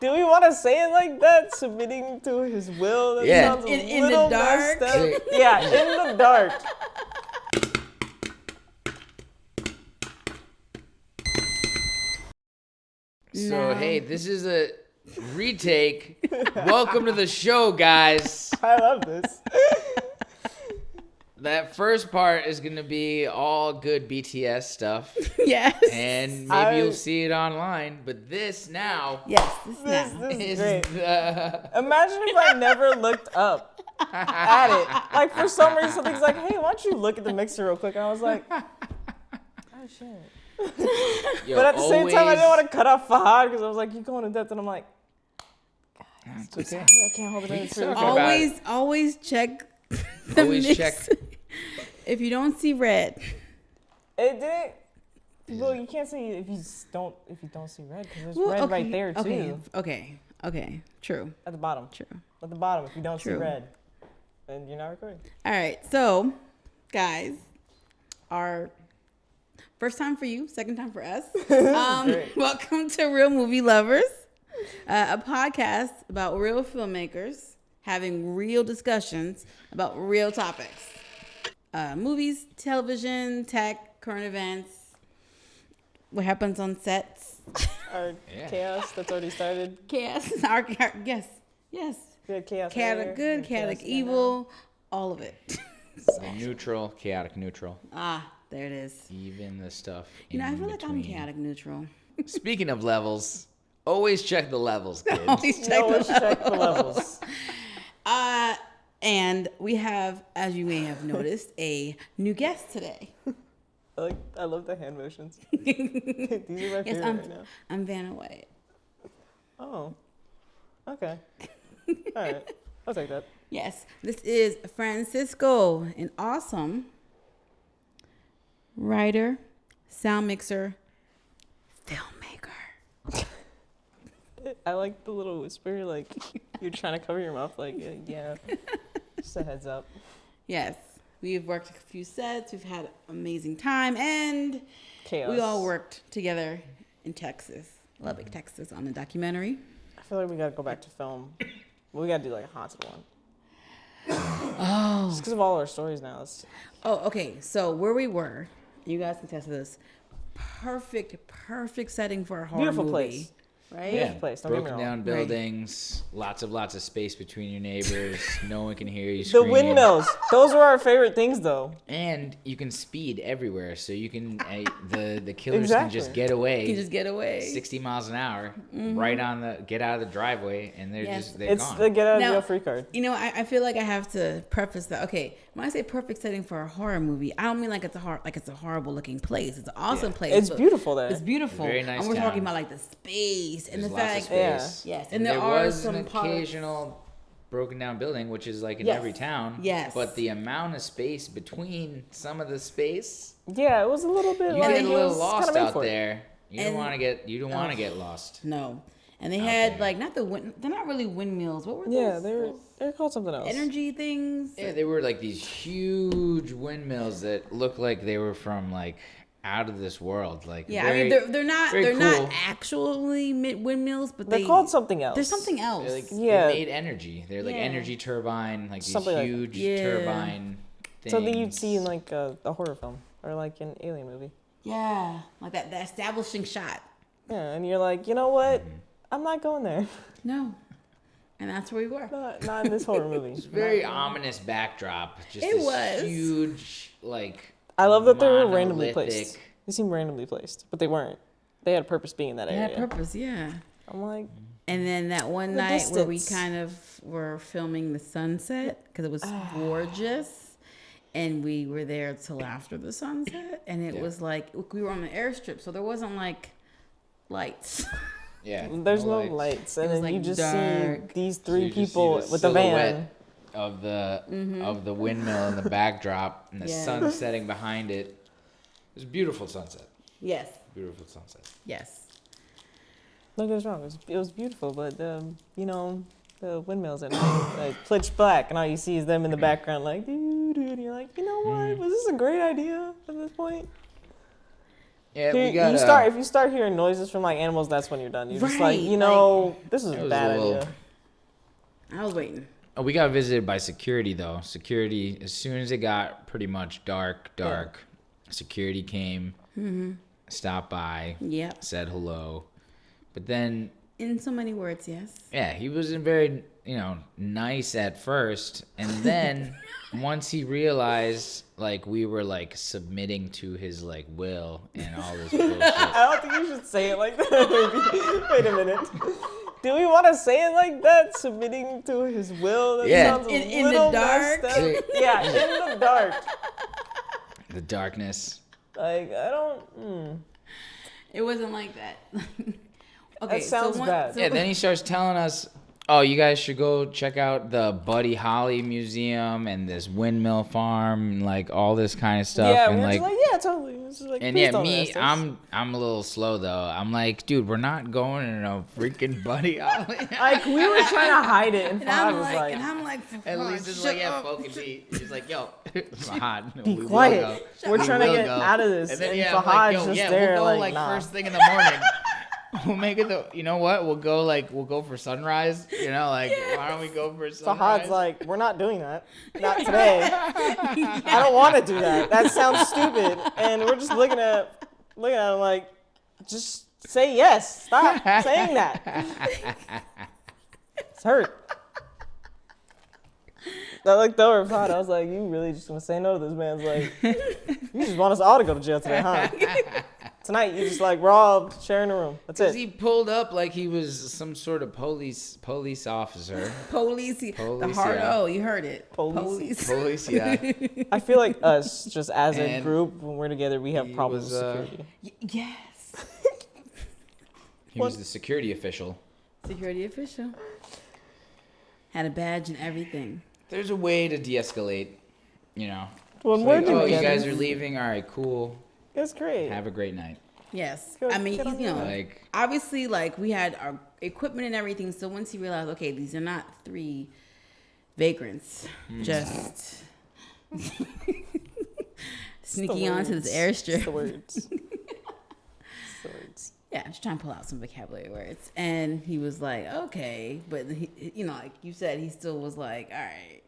Do we want to say it like that? Submitting to his will? That sounds in the dark. Yeah, in the dark. So, hey, this is a retake. Welcome to the show, guys. I love this. That first part is going to be all good BTS stuff. Yes. And maybe you'll see it online. But this now. Yes, This is great. The... Imagine if I never looked up at it. Like, for some reason, something's like, hey, why don't you look at the mixer real quick? And I was like, oh, shit. Yo, But at the same time, I didn't want to cut off Fahad because I was like, you going in depth. And I'm like, It's okay. I can't hold it in. Always check the Always mix. check. If you don't see red. It didn't. Well, you can't say if you don't see red because there's red right there too. Okay. True. At the bottom. True. At the bottom, if you don't see red, then you're not recording. All right. So, guys, our first time for you, second time for us. Welcome to Real Movie Lovers, a podcast about real filmmakers having real discussions about real topics. Movies, television, tech, current events, what happens on sets. Our chaos that's already started. Chaos. Yes. Good chaos. Chaotic good, chaotic evil, all of it. Neutral, chaotic neutral. There it is. Even the stuff I feel like I'm chaotic neutral. Speaking of levels, always check the levels, kids. Always check the levels. And we have, as you may have noticed, a new guest today. I love the hand motions. These are my favorite right now. I'm Vanna White. Oh, okay. All right, I'll take that. Yes, this is Francisco, an awesome writer, sound mixer, filmmaker. I like the little whisper, like you're trying to cover your mouth, like, yeah. Just a heads up. Yes, we've worked a few sets. We've had amazing time, and Chaos. we all worked together in Texas, Lubbock, Texas, on a documentary. I feel like we gotta go back to film. We gotta do like a haunted one. Oh. Just because of all our stories now. Okay. So where we were, you guys can test this. Perfect setting for a horror Beautiful movie. place. Right? Yeah. Place. Don't get me Broken wrong. down buildings, lots of space between your neighbors. No one can hear you The scream. windmills. Those were our favorite things, though. And you can speed everywhere, so you can the killers Exactly. can just get away. You can just get away. 60 miles an hour, right on the get out of the driveway, and they're they're It's gone. the get out of Now, jail free card. I feel like I have to preface that. Okay, when I say perfect setting for a horror movie, I don't mean like it's a horrible looking place. It's an awesome place. It's beautiful there. It's beautiful. Very nice and we're town. talking about like the space and There's the lots of fact. space. Yes, and there there are was some an parts. occasional broken down building, which is like in Yes. every town. Yes. But the amount of space between some of the space, Yeah, it was a little bit you like get a it little was lost kinda made out for it. there. You don't want to get lost. No, and they Out had there. like they're not really windmills. What were those? Yeah, they're called something else. energy things. Yeah, they were like these huge windmills that looked like they were from like out of this world. Like Yeah, very, I mean they're not very cool. not actually windmills, but They're called something else. There's something else. They're like, Yeah. they made energy. They're like Yeah. energy turbine, like these Something like- huge Yeah. turbine things. Something you'd see in like a horror film or like an alien movie. Yeah, like that establishing shot. Yeah, and you're like, you know what? I'm not going there. No, and that's where we were. Not in this horror movie. It's a very ominous backdrop. Just It this was. huge, like. I love that they were randomly monolithic- placed. They seemed randomly placed, but they weren't. They had a purpose being in that It area. had purpose, yeah. I'm like, And then that one The night where we distance. kind of were filming the sunset because it was gorgeous. And we were there till after the sunset. And it was like, we were on the airstrip, so there wasn't like lights. Yeah. there's no lights, and It was, then you like, just dark. see these So three you just see people the with the van. silhouette of the windmill in the backdrop and the Yeah. sun setting behind it. It was a beautiful sunset. Yes. Beautiful sunset. Yes. Don't get us wrong, it was beautiful, but the windmills at night, like pitch black, and all you see is them in the background, like doo doo. And you're like, you know what? Was this a great idea at this point? Yeah, Here, we got. if you start hearing noises from like animals, that's when you're done. You're just like, Right, this is It a was bad a little- idea. I was waiting. Oh, we got visited by security though. Security, as soon as it got pretty much dark, security came, stopped by, Yep. said hello, but then In so many words, yes. yeah, he wasn't very nice at first, and then once he realized like we were like submitting to his like will and all this bullshit. I don't think you should say it like that. Maybe. Wait a minute. Do we want to say it like that? Submitting to his will? That Yeah. sounds a In the little dark? messed up. Yeah, in the dark. The darkness. Like, I don't... It wasn't like that. Okay, That sounds bad. Yeah, then he starts telling us, oh, you guys should go check out the Buddy Holly Museum and this windmill farm and like all this kind of stuff. Yeah, and we were like, just like, yeah, totally. It's just like, and please yeah, don't me, arrest us. I'm a little slow though. I'm like, dude, we're not going to no freaking Buddy Holly. Like, we were trying to hide it, and And Fahad I'm was like, like, and I'm like, At "Fahad, least it's shut like, yeah, up." focus me. He's like, yo, Fahad, be we will quiet. go. We're We trying to will get go. out of this. And then, And yeah, I'm Fahad's like, yo, just yeah, there, we'll go like, like nah. first thing in the morning. We'll make it you know what? We'll go for sunrise. Like, why don't we go for sunrise? Fahad's like, we're not doing that. Not today. I don't want to do that. That sounds stupid. And we're just looking at him like, just say yes. Stop saying that. It's hurt. I looked over at Fahad. I was like, you really just gonna say no to this man's like, you just want us all to go to jail today, huh? Tonight, you just like, we're all sharing a room. That's Because it. he pulled up like he was some sort of police officer. Police. The Police, hard yeah. O, you heard it. Police. Police, yeah. I feel like us, just as a And group, when we're together, we have he problems was, with security. Yes. He was the security official. Security official. Had a badge and everything. There's a way to de-escalate, When It's we're like, oh, you together, guys are leaving? All right, cool. it's great. Have a great night. Yes. Good- I mean, good on you know, you. Like, obviously, like, we had our equipment and everything. So once he realized, okay, these are not 3 vagrants, just sneaking onto this It's airstrip. the words. It's the words. Yeah, just trying to pull out some vocabulary words. And he was like, okay. But, he, like you said, he still was like, all right.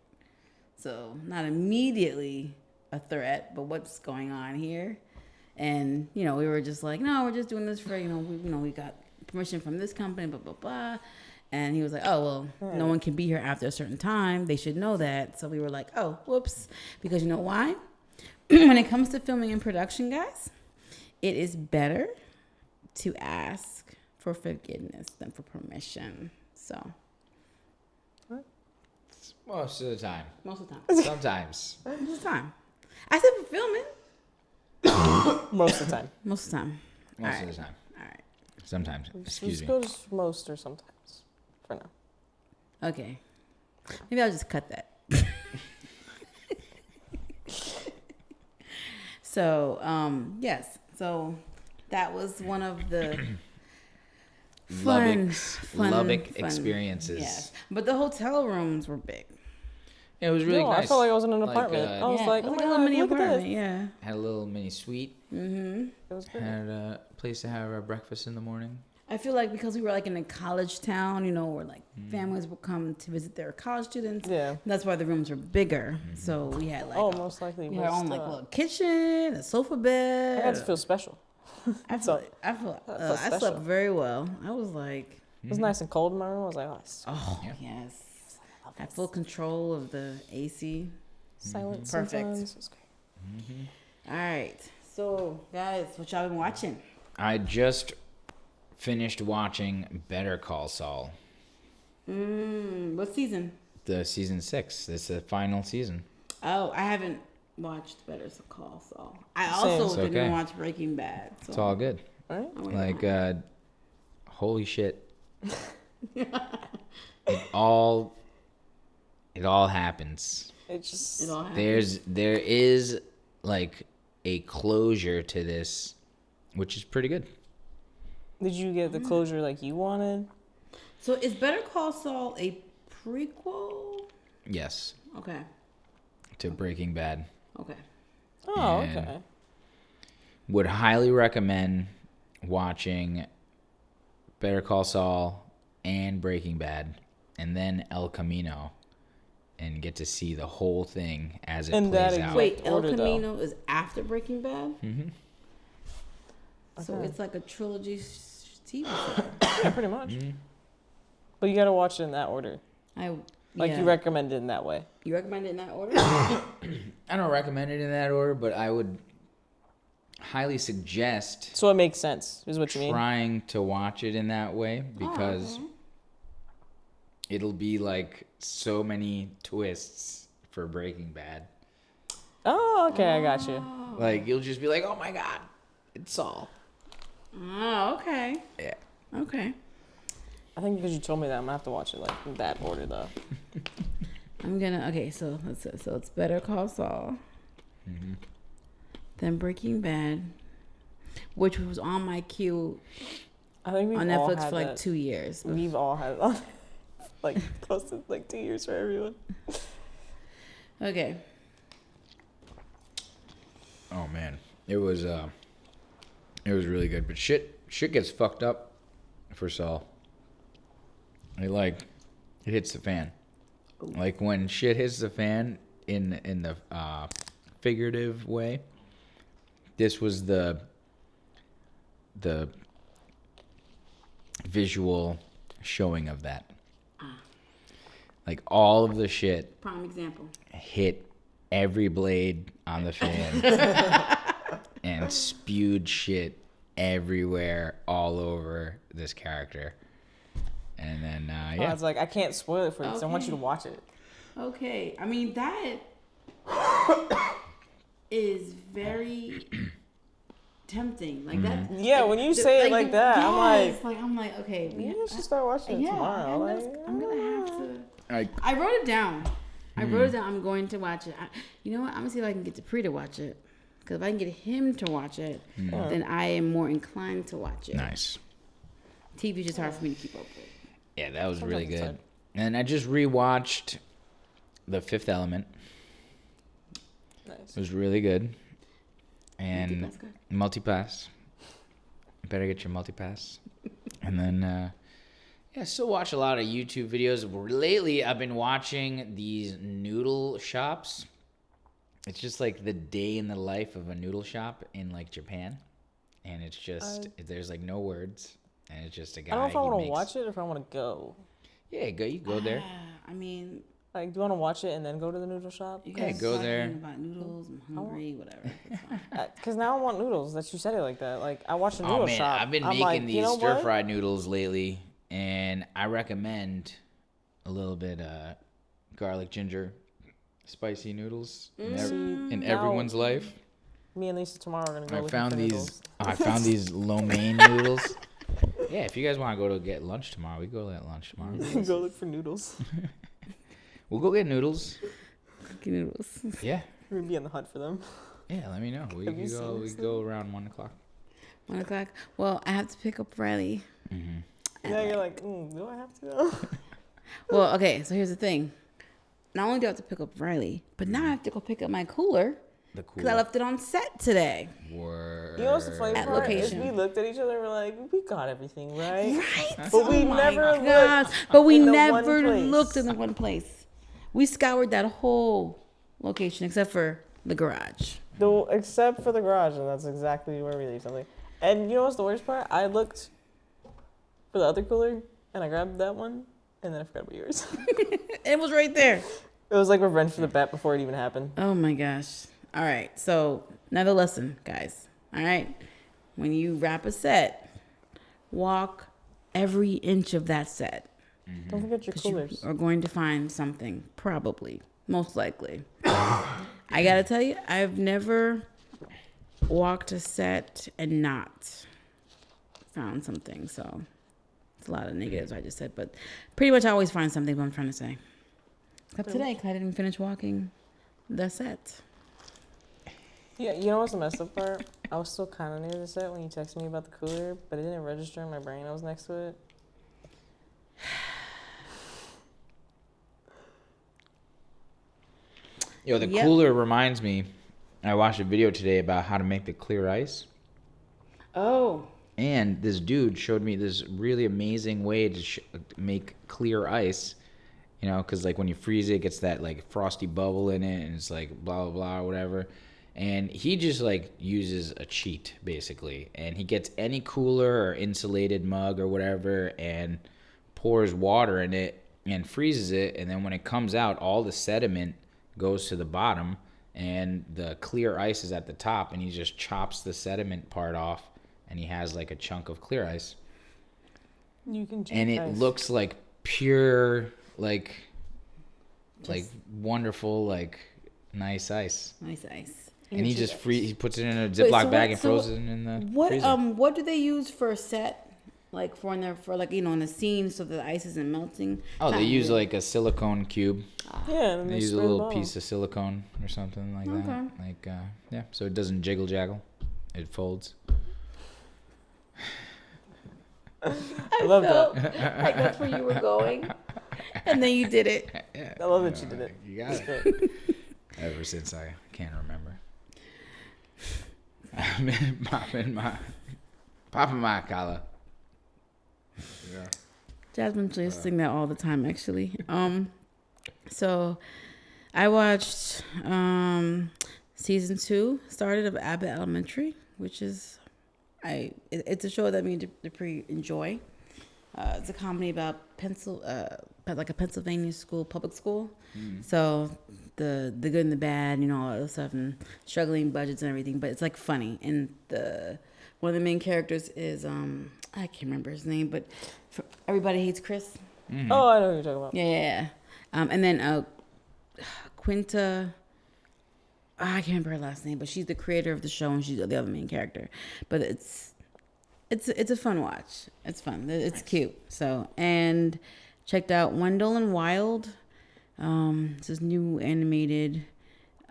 So not immediately a threat, but what's going on here? And, we were just like, no, we're just doing this for, we got permission from this company, blah, blah, blah. And he was like, oh, well, no one can be here after a certain time. They should know that. So we were like, oh, whoops. Because you know why? When it comes to filming and production, guys, it is better to ask for forgiveness than for permission. So most of the time. most of the time. Sometimes. Most of the time. I said for filming. Most of the time. Most of the time. Most All of the time. All right. Sometimes. Excuse Just me. go to most or sometimes. For now. Okay. Maybe I'll just cut that. So, yes. So that was one of the fun Lubbock experiences. Yes. But the hotel rooms were big. It was really No, nice. I felt like I was in an Like, apartment. I was Yeah, like, it oh was my a god, little mini look at apartment. this. Yeah. Had a little mini suite. Mm-hmm. It was great. Had a place to have our breakfast in the morning. I feel like because we were like in a college town, where like families would come to visit their college students. Yeah. That's why the rooms were bigger. So we had like Oh, most likely. we had our own like little kitchen, a sofa bed. I had to feel special. I so- felt felt I special. slept very well. I was like, It was nice and cold in my room. I was like, oh, it's oh Yeah. yes, had full control of the AC. silent Perfect. sometimes. It was great. All right, so guys, what y'all been watching? I just finished watching Better Call Saul. What season? The season 6. It's the final season. Oh, I haven't watched Better Call Saul. I Same. also It's didn't okay. watch Breaking Bad. So It's all good. All right. I'm waiting Like, on it. holy shit. It all happens. It just. It all happened. There is like a closure to this, which is pretty good. Did you get the closure like you wanted? So is Better Call Saul a prequel? Yes, Okay. to Breaking Bad. Okay. Oh, And- okay. would highly recommend watching Better Call Saul and Breaking Bad, and then El Camino, and get to see the whole thing as it plays out. Wait, El order, Camino is after Breaking Bad? Mm-hmm. So Okay. it's like a trilogy TV show. Yeah, pretty much. But you gotta watch it in that order. You recommend it in that way. You recommend it in that order? I don't recommend it in that order, but I would highly suggest So it makes sense, is what you mean? trying to watch it in that way, because it'll be like so many twists for Breaking Bad. Oh, okay, I got you. Like, you'll just be like, oh my God, it's Saul. Oh, okay. Yeah. Okay. I think because you told me that, I'm gonna have to watch it like in that order though. So it's Better Call Saul. Then Breaking Bad, which was on my queue I think we've on all Netflix had for like that. 2 years. We've all had it on like close to like 2 years for everyone. Okay. Oh man, it was really good, but shit gets fucked up for Saul. It hits the fan. Like when shit hits the fan in the figurative way. This was the visual showing of that. Like all of the shit Prime example. hit every blade on the fan and spewed shit everywhere all over this character. And then I was like, I can't spoil it for you because I want you to Okay. watch it. Okay. I mean, that is very tempting. Like that. Yeah, when you say it like that, I'm like, I'm like, okay. maybe you should start watching it tomorrow. I'm gonna have to. I I wrote it down. I'm going to watch it. You know what? I'm gonna see if I can get Dupree to watch it. Because if I can get him to watch it, then I am more inclined to watch it. nice. TV is just hard for me to keep up with. Yeah, that was really Sometimes it's good. hard. And I just rewatched The Fifth Element. Nice. It was really good. And That's good. Multipass. Better get your Multipass. And then, still watch a lot of YouTube videos. Lately, I've been watching these noodle shops. It's just like the day in the life of a noodle shop in like Japan. And it's just, there's like no words. And it's just a guy. I don't know if I want to watch it or if I want to go. Yeah, you go there. I mean, Like, do you want to watch it and then go to the noodle shop? you Yeah, guys go talking there. about noodles. I'm hungry. Whatever. It's fine. Because now I want noodles. That you said it like that. Like, I watched the Oh noodle man, shop. I've been I'm making like, these you know stir what? fried noodles lately, and I recommend a little bit garlic ginger spicy noodles in No. everyone's life. Me and Lisa tomorrow are gonna go I looking found for these. noodles. I found these lo mein noodles. Yeah, if you guys want to go to get lunch tomorrow, we go get lunch tomorrow. Go look for noodles. We'll go get noodles. Cookie noodles. Yeah, We're gonna be on the hunt for them. yeah. Let me know. We Have you could go. seen We this could go around 1 o'clock. 1 o'clock. Well, I have to pick up Riley. Yeah, you're like, do I have to go? Well, okay. So here's the thing. Not only do I have to pick up Riley, but now I have to go pick up my cooler The cool. because I left it on set today. Word. You know what's the funny At part? location. Is we looked at each other and we're like, we got everything right. Right. But we never Gosh. looked. But we in the never one place. looked in the one place. We scoured that whole location except for the garage. Except for the garage, and that's exactly where we leave something. And you know what's the worst part? I looked for the other cooler, and I grabbed that one, and then I forgot about yours. It was right there. It was like revenge for the bet before it even happened. Oh my gosh. All right. So another lesson, guys. All right. When you wrap a set, walk every inch of that set. Don't forget your 'Cause you coolers. are going to find something, probably, most likely. I gotta tell you, I've never walked a set and not found something. So it's a lot of negatives I just said, but pretty much I always find something. What I'm trying to say. Except today, 'cause I didn't finish walking the set. Yeah, you know what's the messed up part? I was still kind of near the set when you texted me about the cooler, but it didn't register in my brain. I was next to it. Yo, the Yep. cooler reminds me. I watched a video today about how to make the clear ice. Oh. And this dude showed me this really amazing way to make clear ice. You know, because like when you freeze it, it gets that like frosty bubble in it, and it's like blah blah blah or whatever. And he just like uses a cheat basically, and he gets any cooler or insulated mug or whatever, and pours water in it and freezes it, and then when it comes out, all the sediment goes to the bottom, and the clear ice is at the top, and he just chops the sediment part off, and he has like a chunk of clear ice. You can. And it looks like pure. Like wonderful, like nice ice. Nice ice. And he just he puts it in a Ziploc bag and throws it in the freezer. What do they use for a set? Like for like in a scene so the ice isn't melting? Oh, they use like a silicone cube. Yeah, and they use a little piece of silicone or something like that. Like yeah, so it doesn't jiggle jaggle. It folds. I love that. Like that's where you were going. And then you did it. Yeah, I love that you did it. You got it. Ever since I can't remember. I've been popping my collar. Yeah. Jasmine plays sing that all the time, actually. So I watched season 2 started of Abbott Elementary, which is it's a show that me and Dupree enjoy. It's a comedy about like a Pennsylvania school, public school. So the good and the bad, all that other stuff, and struggling budgets and everything. But it's like funny, and one of the main characters is I can't remember his name, but Everybody Hates Chris. Mm-hmm. Oh, I know who you're talking about. Yeah. And then Quinta. I can't remember her last name, but she's the creator of the show, and she's the other main character. But it's a fun watch. It's fun. It's cute. So, and checked out Wendell and Wild. It's this new animated,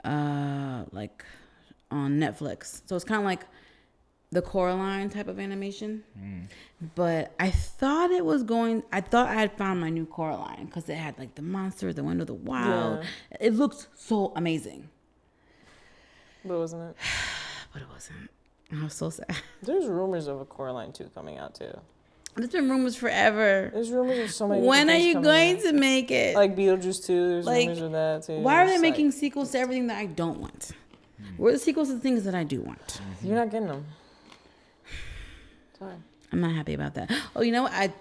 like on Netflix. So it's kind of like the Coraline type of animation. But I thought I had found my new Coraline because it had like the monsters, the Wendell, the Wild. Yeah. It looked so amazing. But wasn't it? But it wasn't. I was so sad. There's rumors of a Coraline 2 coming out too. There's been rumors forever. There's rumors of so many. When are you going to make it? Like Beetlejuice 2, there's rumors of that too. Why are they making sequels to everything that I don't want? Where are the sequels to the things that I do want? You're not getting them. Sorry. I'm not happy about that. Oh, you know what?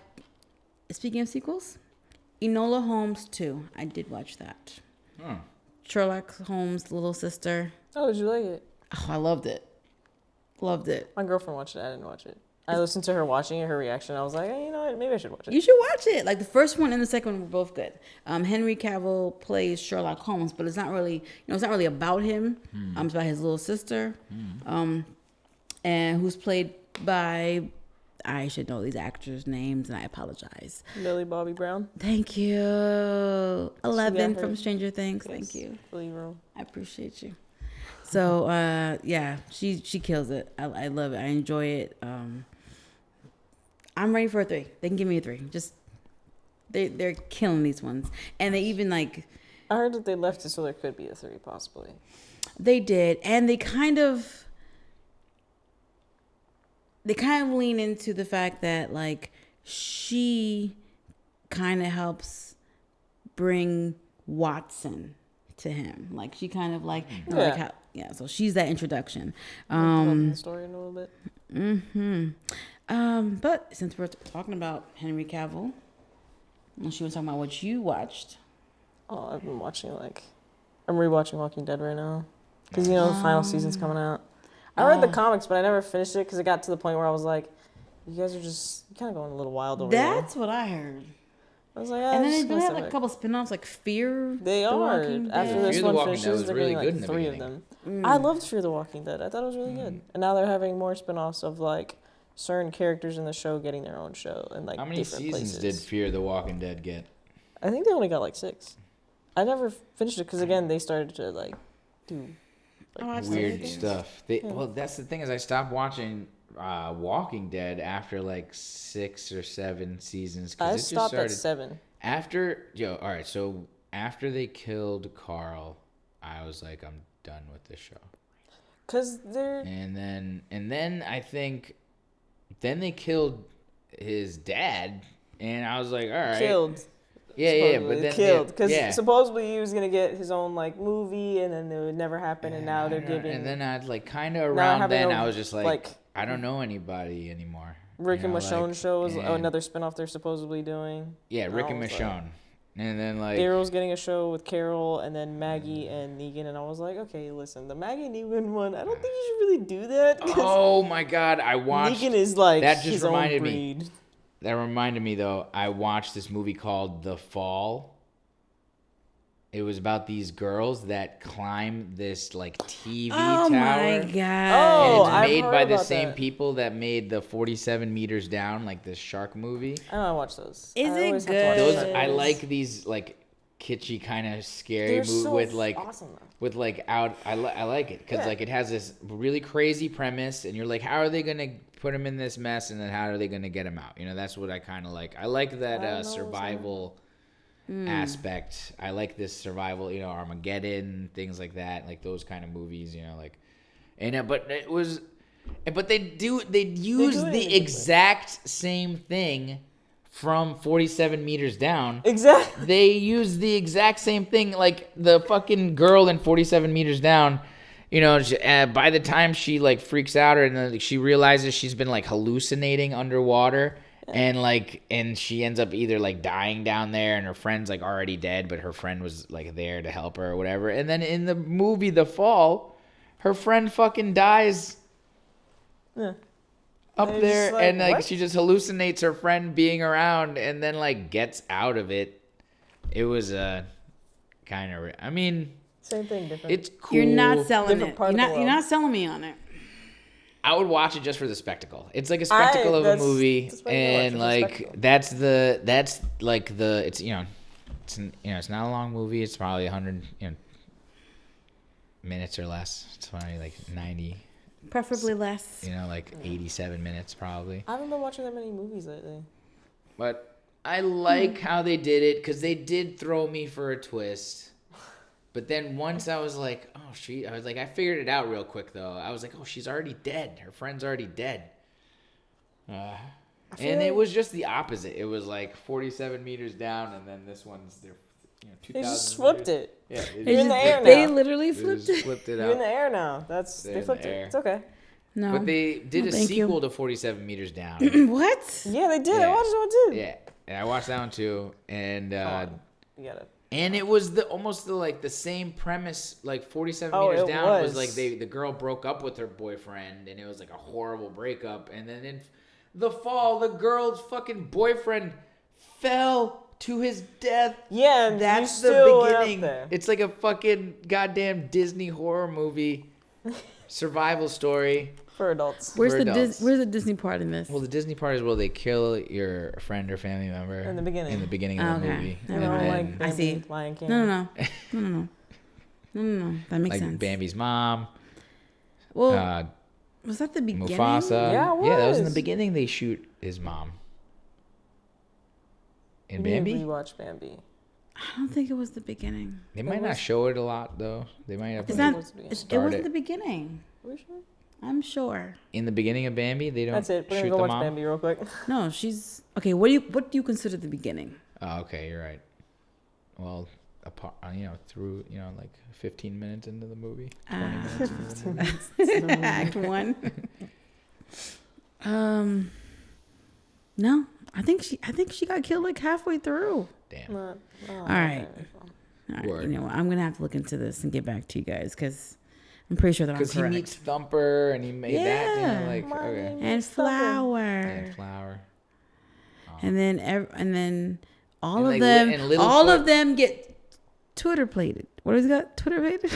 Speaking of sequels, Enola Holmes 2. I did watch that. Sherlock Holmes' little sister. Oh, did you like it? Oh, I loved it. Loved it. My girlfriend watched it. I didn't watch it. I listened to her watching it, her reaction. I was like, hey, you know what? Maybe I should watch it. You should watch it. Like the first one and the second one were both good. Henry Cavill plays Sherlock Holmes, but it's not really, it's not really about him. It's about his little sister, and who's played by, I should know these actors' names, and I apologize. Millie Bobby Brown. Thank you. 11 from Stranger Things. Yes. Thank you. I appreciate you. So yeah, she kills it. I love it. I enjoy it. I'm ready for a 3. They can give me a 3. Just they're killing these ones, and they even like. I heard that they left it so there could be a 3 possibly. They did, and they kind of lean into the fact that like she kind of helps bring Watson to him. Like she kind of like so she's that introduction. The story in a little bit. But since we're talking about Henry Cavill, and she was talking about what you watched. Oh, I've been watching I'm rewatching Walking Dead right now because the final season's coming out. I read the comics, but I never finished it because it got to the point where I was like, you guys are just kind of going a little wild over there. That's what I heard. I was like, and then they have like a couple spin-offs like Fear. They are. After this one finishes, they're getting like 3 of them. I loved Fear the Walking Dead. I thought it was really good. And now they're having more spin-offs of like certain characters in the show getting their own show and like different places. How many seasons did Fear the Walking Dead get? I think they only got like 6. I never finished it because again they started to like do weird stuff. Well, that's the thing is I stopped watching Walking Dead after like 6 or 7 seasons. I stopped at 7. All right. So after they killed Carl, I was like, I'm done with this show. Cause they're and then I think then they killed his dad, and I was like, all right. Killed. Yeah, but then killed because yeah. supposedly he was gonna get his own like movie, and then it would never happen. And now they're giving. And then I'd like kind of around then I was just like I don't know anybody anymore. Rick and Michonne like, show is another spinoff they're supposedly doing. Yeah, Rick and Michonne. And then like Daryl's getting a show with Carol, and then Maggie and Negan, and I was like, okay, listen, the Maggie and Negan one, I don't think you should really do that. Oh my God, I watched. Negan is like that just his reminded own breed. me. That reminded me though. I watched this movie called The Fall. It was about these girls that climb this like TV tower. Oh my God! Oh, and it's made I've by heard the about same that. people that made the 47 meters down, like the shark movie. I don't watch those. Is I it always have to watch good? Those those. I like these like kitschy kind of scary They're movie so with like awesome, though. with like out. I like it because Yeah. like it has this really crazy premise, and you're like, how are they gonna put him in this mess, and then how are they gonna get him out? You know, that's what I kind of like. I like that survival aspect. I like this survival, you know, Armageddon, things like that, like those kind of movies, you know, like, and but it was, but they use the exact same thing from 47 meters down. Exactly. They use the exact same thing, like the fucking girl in 47 meters down. You know, by the time she like freaks out, or and then she realizes she's been like hallucinating underwater. And she ends up either like dying down there, and her friend's like already dead, but her friend was like there to help her or whatever. And then in the movie The Fall, her friend fucking dies up there, like, and like what? she just hallucinates her friend being around, and then like gets out of it. It was kind of, I mean, Same thing, different. it's cool. You're not selling Different it. part You're of the not. You're world. not selling me on it. I would watch it just for the spectacle. It's like a spectacle of a movie, and like that's like the it's it's not a long movie. It's probably 100 minutes or less. It's probably like 90, Preferably less. like 87 minutes probably. I haven't been watching that many movies lately. But I like how they did it because they did throw me for a twist. But then once I was like, I figured it out real quick though. I was like, oh, she's already dead. Her friend's already dead. And it was just the opposite. It was like 47 meters down, and then this one's 2,000 They just flipped it. Yeah, You're in the air now. They literally flipped it. flipped it You're out. in the air now. They flipped it. It's okay. No. But they did a thank you. sequel to 47 meters down. What? Yeah, they did. Yeah. I watched that one too. Yeah, and I watched that one too, and You gotta. and it was almost the same premise. Like 47 Oh, meters it down was was. like the girl broke up with her boyfriend, and it was like a horrible breakup. And then in The Fall, the girl's fucking boyfriend fell to his death. Yeah, and That's you the still went up beginning. there. It's like a fucking goddamn Disney horror movie, survival story. For adults. Where's For the adults. Where's the Disney part in this? Well, the Disney part is where they kill your friend or family member In the beginning. In the beginning of the Okay. movie, Never You know, mind. like I see. Bambi, Lion King. No. That makes like sense. Bambi's mom, Well, was that the beginning? Mufasa. Yeah, it that was in the was. beginning. They shoot his mom. In You need to Bambi, rewatch Bambi. I don't think it was the beginning. they might not show it a lot though. They might have It's like, not. It start wasn't it. the beginning. Are we sure? I'm sure. in the beginning of Bambi. They don't. That's it. We're shoot gonna go the watch mom. Bambi real quick. No, she's okay. What do you consider the beginning? Oh, okay, you're right. Well, through like 15 minutes into the movie, 20 minutes into the movie. Act 1. No, I think she got killed like halfway through. Damn. All right. All right. Word. You know what? I'm gonna have to look into this and get back to you guys because I'm pretty sure that I'm Because he correct. meets Thumper and he made that. Yeah. Like My okay. name and Flower. And Flower. And then all And of like them, and Littlefoot. all of them get Twitter plated. What has he got? Twitter plated?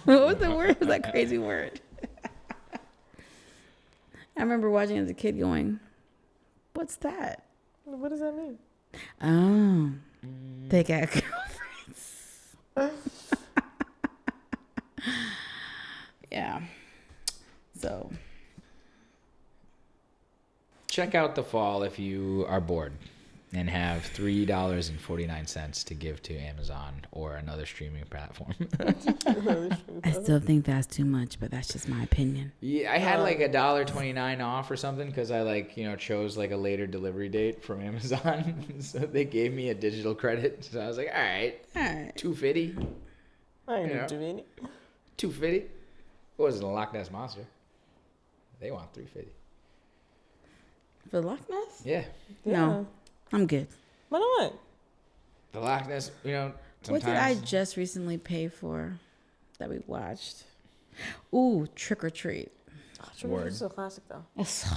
What was the word? What was that crazy word? I remember watching as a kid going, "What's that?" What does that mean? Oh, they got girlfriends. Yeah. So Check out The Fall if you are bored. and have $3.49 to give to Amazon or another streaming platform. I still think that's too much, but that's just my opinion. Yeah, I had like $1.29 off or something because I chose like a later delivery date from Amazon, so they gave me a digital credit. So I was like, all right, $2.50. I ain't need $2.50. $2.50. What was it, a Loch Ness monster? They want $3.50. For Loch Ness? Yeah. No, I'm good. Why not? The Loch Ness, sometimes. What did I just recently pay for that we watched? Ooh, Trick or Treat. Oh, Trick or Treat's so classic though. It's so,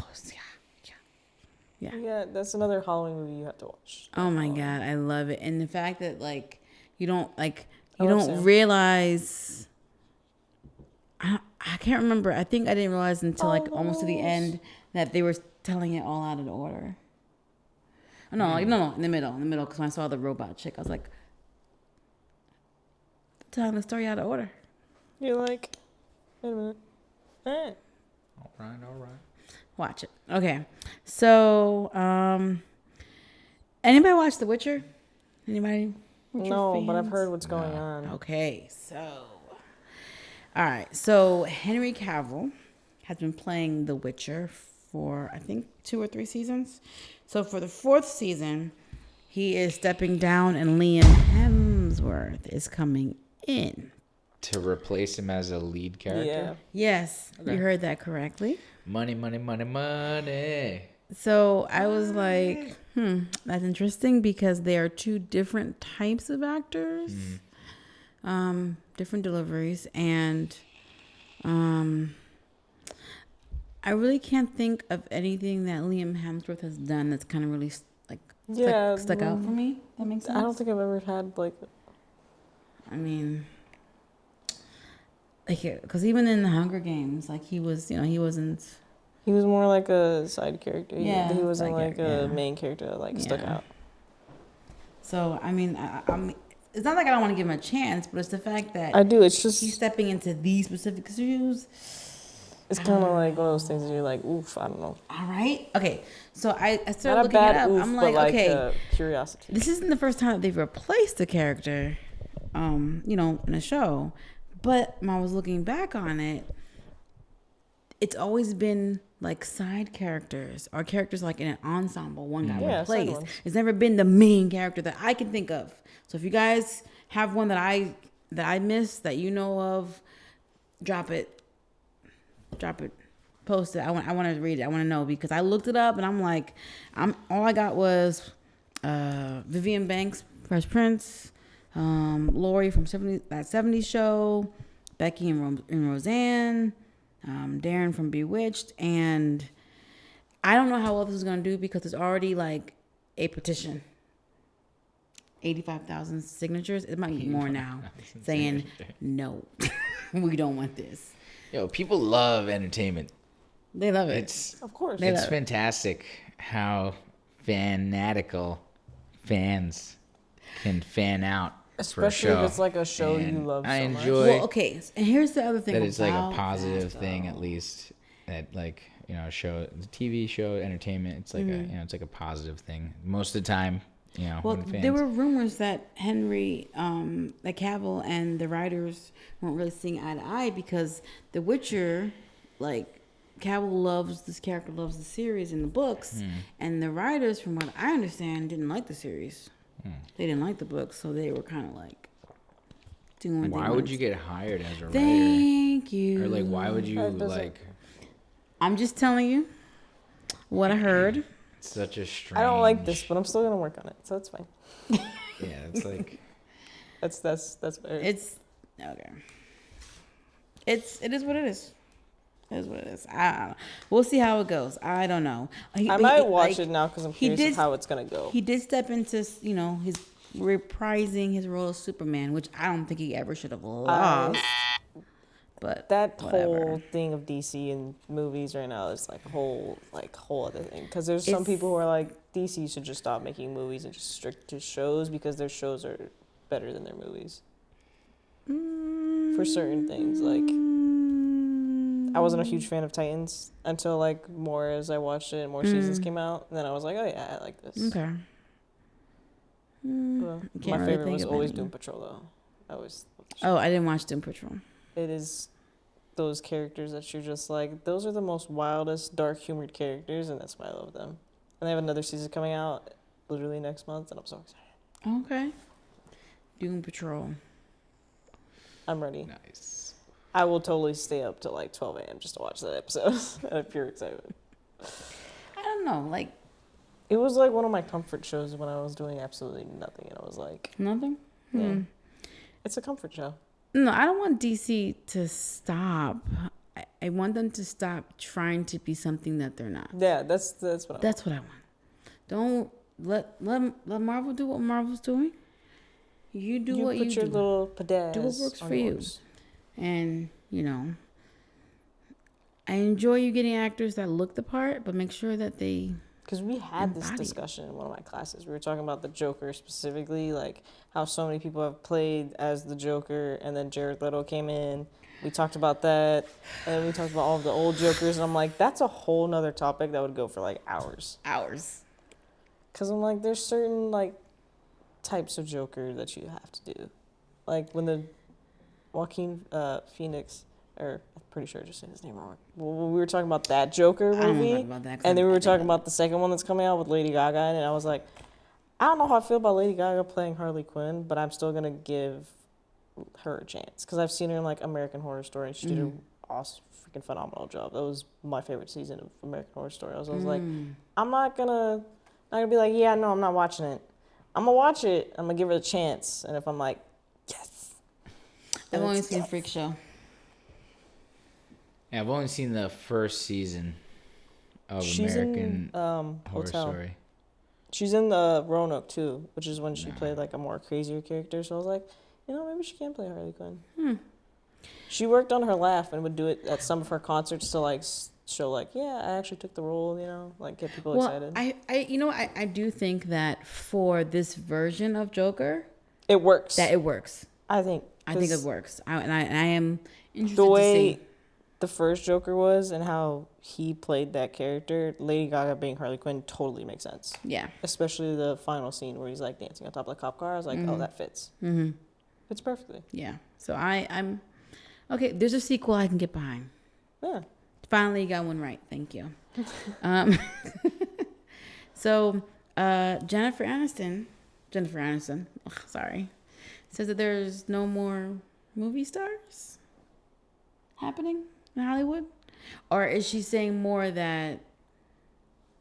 yeah. Yeah, that's another Halloween movie you have to watch. Oh my God, I love it. And the fact that like you don't Sam. realize. I can't remember. I think I didn't realize until like almost to the end that they were telling it all out of order. No, in the middle. Because when I saw the robot chick, I was like, telling the story out of order. You're like, wait a minute. All right. Watch it. Okay. So, anybody watch The Witcher? Anybody? No, but I've heard what's going on. Okay. So, all right. So, Henry Cavill has been playing The Witcher for, I think, 2 or 3 seasons. So, for the 4th season, he is stepping down and Liam Hemsworth is coming in. To replace him as a lead character? Yeah. Yes, Okay. You heard that correctly. Money. So I was like, that's interesting because they are 2 different types of actors, different deliveries, and I really can't think of anything that Liam Hemsworth has done that's kind of really stuck out for me. That makes sense. I don't think I've ever had I mean, because even in the Hunger Games, he was, he wasn't. He was more like a side character. Yeah, He wasn't like a yeah. main character that stuck out. So I mean, it's not like I don't want to give him a chance, but it's the fact that I do. It's just he's stepping into these specific shoes. It's kind of like one of those things that you're like, oof, I don't know. All right. Okay. So I started Not a looking it bad up. oof, I'm but like, okay, curiosity. this isn't the first time that they've replaced a character, in a show. But when I was looking back on it, it's always been like side characters or characters like in an ensemble. One got replaced. It's never been the main character that I can think of. So if you guys have one that I missed that you know of, drop it, post it. I want to read it. I want to know because I looked it up and I'm like, all I got was Vivian Banks, Fresh Prince, Lori from that 70s show, Becky and Roseanne, Darren from Bewitched, and I don't know how well this is gonna do because there's already like a petition. 85,000 signatures. It might be more now saying no, we don't want this. Yo, people love entertainment. They love it. Of course. It's fantastic how fanatical fans can fan out Especially for a show. if it's like a show you And love I so much. enjoy Well, okay, and here's the other thing that it's like a about positive that, thing though. at least that a show, the TV show, entertainment. It's like it's like a positive thing most of the time. Well, when fans, there were rumors that that Cavill and the writers weren't really seeing eye to eye because The Witcher, Cavill loves this character, loves the series and the books, and the writers, from what I understand, didn't like the series. They didn't like the books, so they were kind of like doing. Why would you get hired as a writer? Thank you. Or why would you I'm just telling you what I heard. Such a strange. I don't like this, but I'm still gonna work on it, so it's fine. Yeah, it's like that's fair. It's okay. It is what it is. It is what it is. I don't know. We'll see how it goes. I don't know. I might watch it now because I'm curious of how it's gonna go. He did step into his reprising his role as Superman, which I don't think he ever should have lost. But that whatever. whole thing of DC and movies right now is a whole other thing. Because there's some people who are like, DC should just stop making movies and just stick to shows because their shows are better than their movies. For certain things, I wasn't a huge fan of Titans until more as I watched it and more seasons came out, and then I was like, oh yeah, I like this. Okay. My really favorite think was of always any. Doom Patrol, though. I always loved the show. Oh, I didn't watch Doom Patrol. It is those characters that you're just like, those are the most wildest, dark humored characters, and that's why I love them. And they have another season coming out literally next month, and I'm so excited. Okay. Doom Patrol. I'm ready. Nice. I will totally stay up till like 12 a.m. just to watch that episode out of pure excitement. I don't know, like It was like one of my comfort shows when I was doing absolutely nothing, and I was like, nothing. yeah, it's a comfort show. No, I don't want DC to stop. I want them to stop trying to be something that they're not. Yeah, that's what I That's what I want. Don't let Marvel do what Marvel's doing. You do what you do. put your little pedaz Do what works on for you. yours. And, I enjoy you getting actors that look the part, but make sure that they... Because we had this embodied. discussion in one of my classes. We were talking about the Joker specifically, like how so many people have played as the Joker, and then Jared Leto came in. We talked about that, and then we talked about all of the old Jokers, and I'm like, that's a whole nother topic that would go for like hours. Because I'm like, there's certain like types of Joker that you have to do. Like when the Joaquin Phoenix, or I'm pretty sure I just said his name wrong. When we were talking about that Joker I don't movie, know about that, 'cause and then we I were think talking that- about the second one that's coming out with Lady Gaga in it, and I was like, I don't know how I feel about Lady Gaga playing Harley Quinn, but I'm still gonna give her a chance because I've seen her in like American Horror Story, and she did an awesome, freaking phenomenal job. That was my favorite season of American Horror Story. I was like, I'm not gonna be like, yeah, no, I'm not watching it. I'm gonna watch it. I'm gonna give it a chance, and if I'm like, yes, I've then only it's seen yes. Freak Show. Yeah, I've only seen the first season of She's American in Horror Hotel. Story. She's in the Roanoke too, which is when she played like a more crazier character. So I was like, maybe she can play Harley Quinn. She worked on her laugh and would do it at some of her concerts to like show like, yeah, I actually took the role, like get people excited. I do think that for this version of Joker, It works. that it works. I think it works. I am interested the to way see. the first Joker was and how he played that character, Lady Gaga being Harley Quinn totally makes sense. Yeah. Especially the final scene where he's like dancing on top of the cop car. I was like, oh, that fits. Fits perfectly. Yeah. So I'm okay. There's a sequel I can get behind. Yeah. Finally got one right. Thank you. So Jennifer Aniston, sorry, says that there's no more movie stars happening in Hollywood, or is she saying more that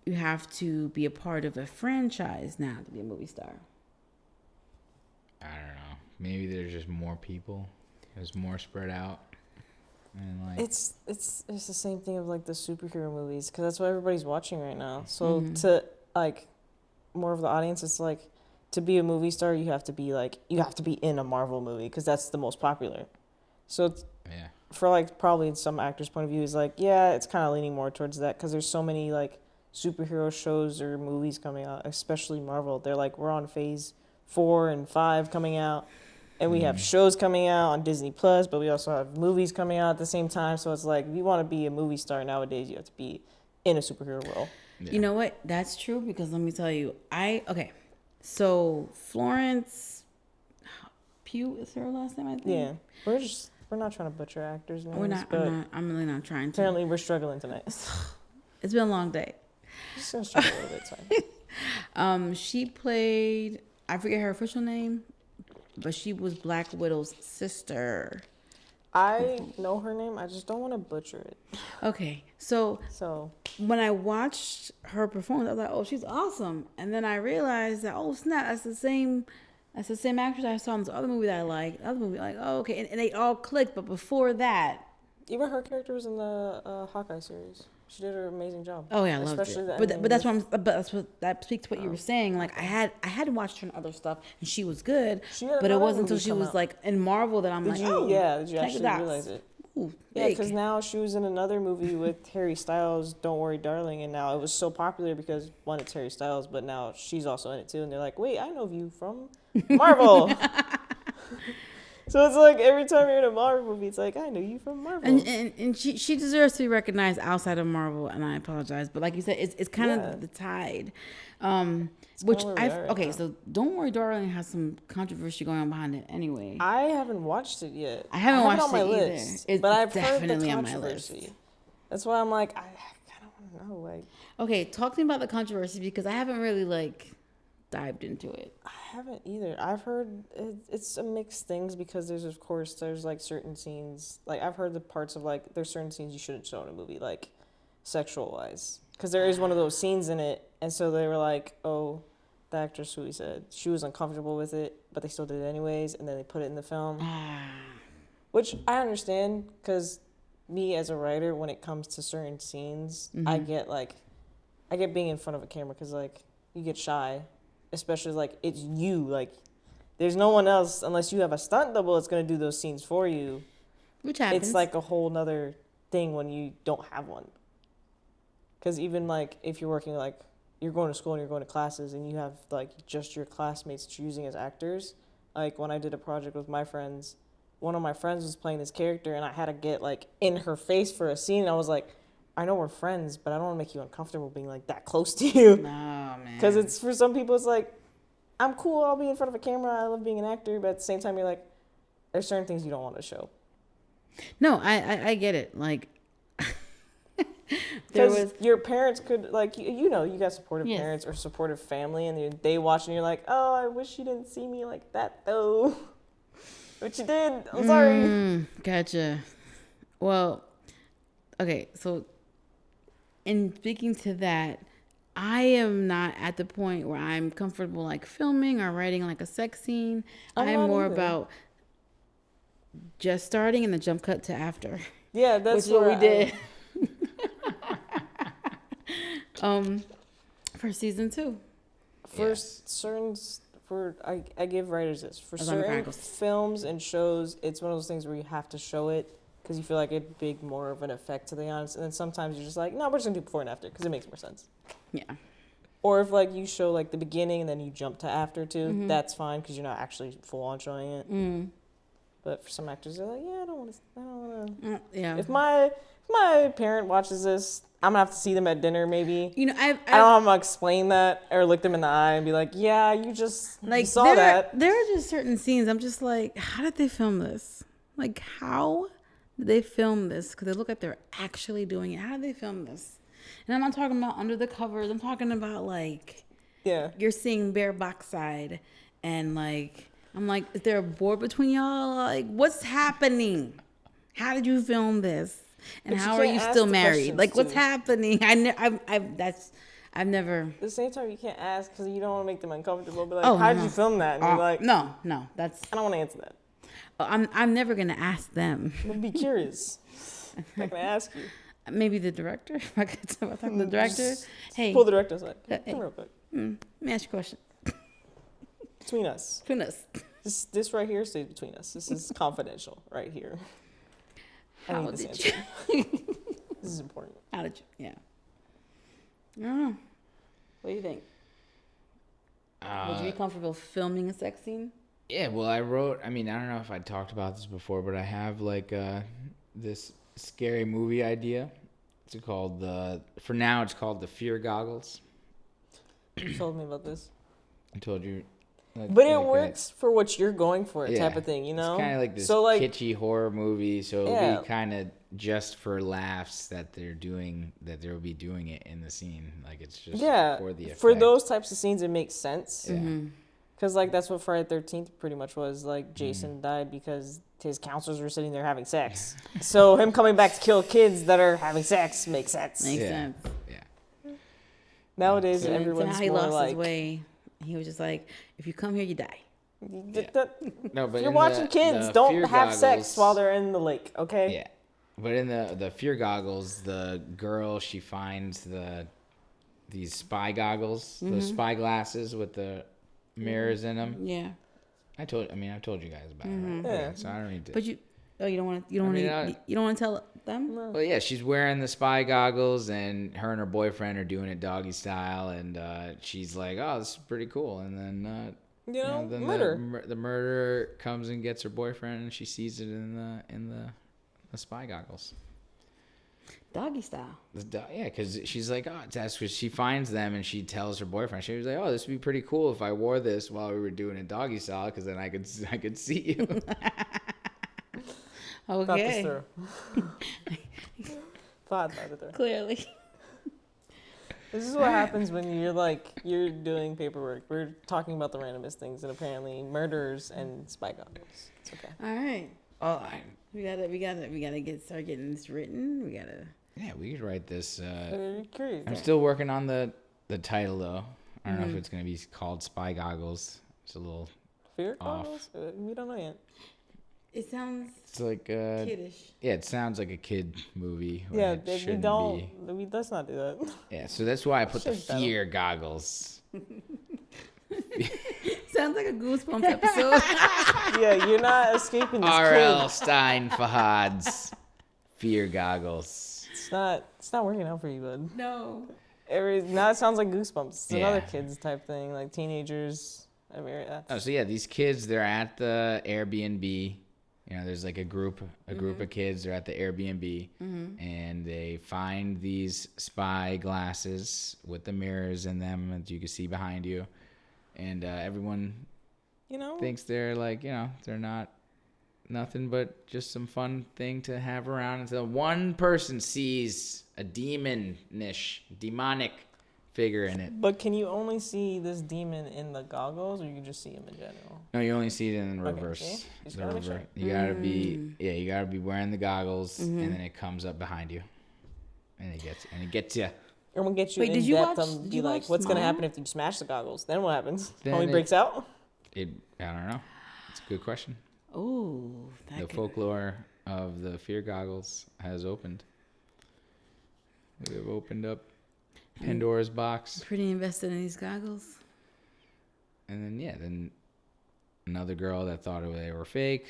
you have to be a part of a franchise now to be a movie star? I don't know. Maybe there's just more people. There's more spread out. And like It's the same thing of like the superhero movies because that's what everybody's watching right now. So to like more of the audience, it's like to be a movie star, you have to be in a Marvel movie because that's the most popular. So it's, yeah. for like probably in some actors' point of view, is like it's kind of leaning more towards that because there's so many like superhero shows or movies coming out, especially Marvel. They're like we're on phase 4 and 5 coming out. And we have shows coming out on Disney Plus, but we also have movies coming out at the same time. So it's like, if you want to be a movie star nowadays, you have to be in a superhero role. Yeah. You know what? That's true because let me tell you, so Florence Pugh is her last name, I think. Yeah, we're not trying to butcher actors' names. We're not. But I'm really not trying to. apparently, we're struggling tonight. It's been a long day. Just gonna struggle a little bit. Sorry. She played. I forget her official name, but she was Black Widow's sister. I know her name. I just don't want to butcher it. Okay, so So when I watched her performance, I was like, "Oh, she's awesome!" And then I realized that, oh snap, that's the same actress I saw in this other movie that I liked. Other movie, like, oh okay, and they all clicked. But before that, even her character was in the Hawkeye series. She did an amazing job. oh yeah, I loved Especially it. the But that's what that speaks to what you were saying. Like I had watched her in other stuff, and she was good. She had But it another wasn't until movie she come was out. like in Marvel that I'm Did like, you? oh, Yeah. Did you connect the actually dots. realize it? Ooh, Yeah, big. because now she was in another movie with Harry Styles, Don't Worry Darling, and now it was so popular because, one, it's Harry Styles, but now she's also in it too, and they're like, wait, I know you from Marvel. So it's like every time you're in a Marvel movie, it's like, I know you from Marvel. And she deserves to be recognized outside of Marvel, and I apologize, but like you said, it's kind of the tide. Which so Don't Worry Darling has some controversy going on behind it anyway. I haven't watched it yet. I haven't watched it on my either. list, It's but I've definitely heard on the my list. controversy. That's why I'm like, I kind of want to know. Like, okay, talk to me about the controversy because I haven't really like dived into it. I haven't either. I've heard it's a mixed things because there's like certain scenes. Like I've heard the parts of like there's certain scenes you shouldn't show in a movie, like sexual wise, because there is one of those scenes in it, and so they were like, oh, the actress who he said she was uncomfortable with it, but they still did it anyways, and then they put it in the film, which I understand because me as a writer, when it comes to certain scenes, I get being in front of a camera because like you get shy. Especially like it's you, like there's no one else unless you have a stunt double that's gonna do those scenes for you. Which happens. It's like a whole nother thing when you don't have one. Because even like if you're working like you're going to school and you're going to classes and you have like just your classmates that you're using as actors. Like when I did a project with my friends, one of my friends was playing this character and I had to get like in her face for a scene and I was like, I know we're friends, but I don't want to make you uncomfortable being like that close to you. No, man. Because it's for some people, it's like, I'm cool. I'll be in front of a camera. I love being an actor, but at the same time, you're like, there's certain things you don't want to show. No, I get it. Like, because your parents could like you know you got supportive parents or supportive family, and they watch and you're like, oh, I wish you didn't see me like that though. But you did. I'm sorry. Gotcha. Well, okay, so. And speaking to that, I am not at the point where I'm comfortable like filming or writing like a sex scene. I'm more about just starting and the jump cut to after. Yeah, that's what we did. For season 2. I give writers this. For certain films and shows, it's one of those things where you have to show it. Because you feel like it'd be more of an effect to the audience. And then sometimes you're just like, no, we're just going to do before and after because it makes more sense. Yeah. Or if like you show like the beginning and then you jump to after too, that's fine because you're not actually full on showing it. But for some actors, they're like, yeah, I don't want to. Yeah. If my parent watches this, I'm going to have to see them at dinner maybe. You know, I don't know how I'm going to explain that or look them in the eye and be like, yeah, you just you saw that. There are just certain scenes I'm just like, how did they film this? Like, how did they film this? Because they look like they're actually doing it. How did they film this? And I'm not talking about under the covers. I'm talking about like, you're seeing bare backside, and like, I'm like, is there a board between y'all? Like, what's happening? How did you film this? And how are you still married? Like, what's happening? I've never. At the same time, you can't ask because you don't want to make them uncomfortable. But like, how did you film that? And you're like, no, that's. I don't want to answer that. I'm never gonna ask them. I'd be curious. I'm not gonna ask you. Maybe the director. If I could talk to the director. Hey, pull the director aside. Come real quick. Let me ask you a question. Between us. This right here stays between us. This is confidential right here. How did you? This is important. How did you? Yeah. I don't know. What do you think? Would you be comfortable filming a sex scene? Yeah, well, I don't know if I talked about this before, but I have like this scary movie idea. It's called for now it's called The Fear Goggles. You told me about this. I told you. But it works for what you're going for, type of thing, you know? It's kind of like this kitschy horror movie, so it'll be kind of just for laughs that they'll be doing it in the scene. Like it's just for the effect. For those types of scenes, it makes sense. Yeah. Because, like, that's what Friday the 13th pretty much was. Like, Jason died because his counselors were sitting there having sex. So him coming back to kill kids that are having sex makes sense. Makes sense. Yeah. Nowadays, everyone's he more lost like... his way. He was just like, if you come here, you die. Yeah. No, but if you're watching kids, don't have sex while they're in the lake, okay? Yeah. But in the Fear Goggles, the girl, she finds these spy goggles, those spy glasses with the mirrors in them. Yeah. I've told you guys about it. Right? Yeah. So I don't need to. But you don't want to tell them? No. Well, yeah, she's wearing the spy goggles, and her and her boyfriend are doing it doggy style, and she's like, "Oh, this is pretty cool." And then then murder. The murderer comes and gets her boyfriend, and she sees it in the spy goggles. Doggy style. Yeah, because she's like, oh, that's because she finds them and she tells her boyfriend. She was like, oh, this would be pretty cool if I wore this while we were doing a doggy style, because then I could see you. Thought this through. Thought it through. Clearly. This is what happens when you're doing paperwork. We're talking about the randomest things, and apparently murderers and spy goggles. It's okay. All right. Oh, We gotta start getting this written. we could write this. Very curious. I'm still working on the title though. I don't know if it's gonna be called Spy Goggles. It's a little Fear off. goggles? We don't know yet. It sounds It's like kiddish. yeah, it sounds like a kid movie. when Yeah, it we shouldn't don't. be. Let's not do that. Yeah, so that's why I put the Shouldn't fear goggles. Sounds like a Goosebumps episode. Yeah, you're not escaping this R.L. kid. Stein Fahad's fear goggles. It's not working out for you, bud. No. Now it sounds like Goosebumps. It's another Yeah. kids type thing, like teenagers. I mean, Oh, so yeah, these kids, they're at the Airbnb. You know, there's like a group of kids. They're at the Airbnb, and they find these spy glasses with the mirrors in them that you can see behind you, and everyone thinks they're like, they're not nothing but just some fun thing to have around until one person sees a demonic figure in it. But can you only see this demon in the goggles, or you can just see him in general? No, you only see it in Okay, reverse. see? You just The gotta make rever- sure. You gotta you gotta be wearing the goggles, and then it comes up behind you, and it gets you. Or we'll get you Wait, in did you depth watch- and did be you like, watch what's gonna Smile? happen if you smash the goggles? Then what happens? Then Homie it- breaks out? I don't know. It's a good question. Oh, The folklore of the fear goggles has opened. They've opened up Pandora's box, pretty invested in these goggles. and then another girl that thought they were fake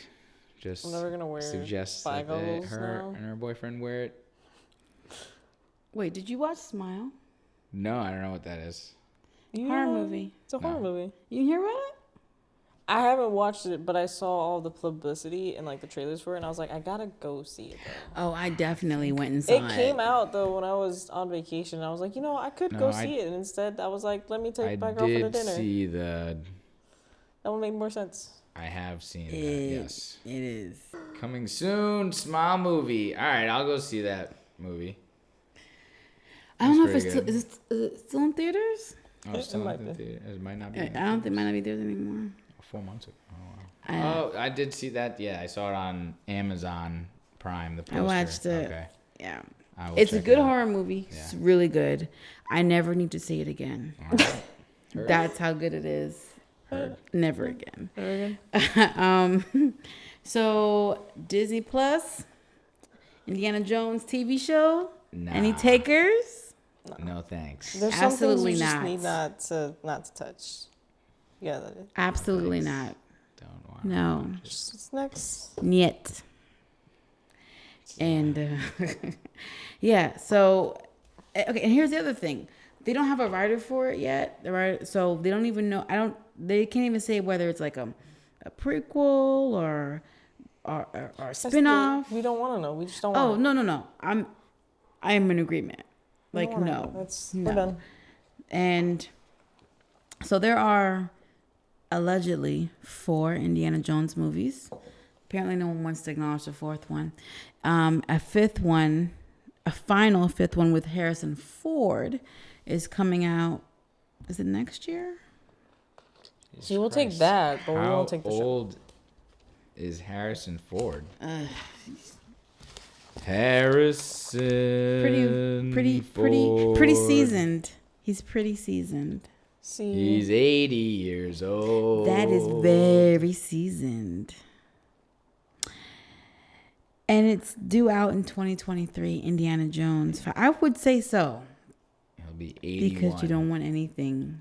just I'm never gonna wear suggests spy that goggles her now. and her boyfriend wear it. Wait, did you watch Smile? No, I don't know what that is. Horror movie. It's a horror movie. You hear about it? I haven't watched it, but I saw all the publicity and like the trailers for it, and I was like, I gotta go see it though. Oh, I definitely went and saw it. It came out though when I was on vacation. And I was like, I could No, go I- see it, and instead I was like, let me take I my girlfriend to did dinner. see the. That would make more sense. I have seen that. It- Yes, It is. coming soon. Smile movie. All right, I'll go see that movie. I don't know if That's it's pretty still, is it still in theaters? Oh, It it's still might in the be. theater. It might not be. I don't think it might not be there anymore. 4 months ago. Oh, wow. I did see that. Yeah, I saw it on Amazon Prime. The poster. I watched it. Okay. Yeah. I will It's a check good it out. horror movie. Yeah. It's really good. I never need to see it again. All right. Heard. That's how good it is. Heard. Never again. Very So Disney Plus, Indiana Jones TV show. Nah. Any takers? No thanks. There's Absolutely some things you just not. need not to touch. Yeah, that is. Absolutely not. Don't want. No. It's next. Niet. And yeah, so okay, and here's the other thing. They don't have a writer for it yet. The writer, so they don't even know. They can't even say whether it's like a prequel or a spin-off. We don't want to know. We just don't Oh, want no. I am in agreement. Like, wanna no. know. No. We're done. And so there are allegedly 4 Indiana Jones movies. Apparently no one wants to acknowledge the 4th one. A final 5th one with Harrison Ford is coming out. Is it next year? See, we'll take that, but we How won't take the show. old is Harrison Ford? Harrison. Pretty Ford. seasoned. He's pretty seasoned. See, He's 80 years old. That is very seasoned. And it's due out in 2023, Indiana Jones. I would say so. He'll be 81. Because you don't want anything.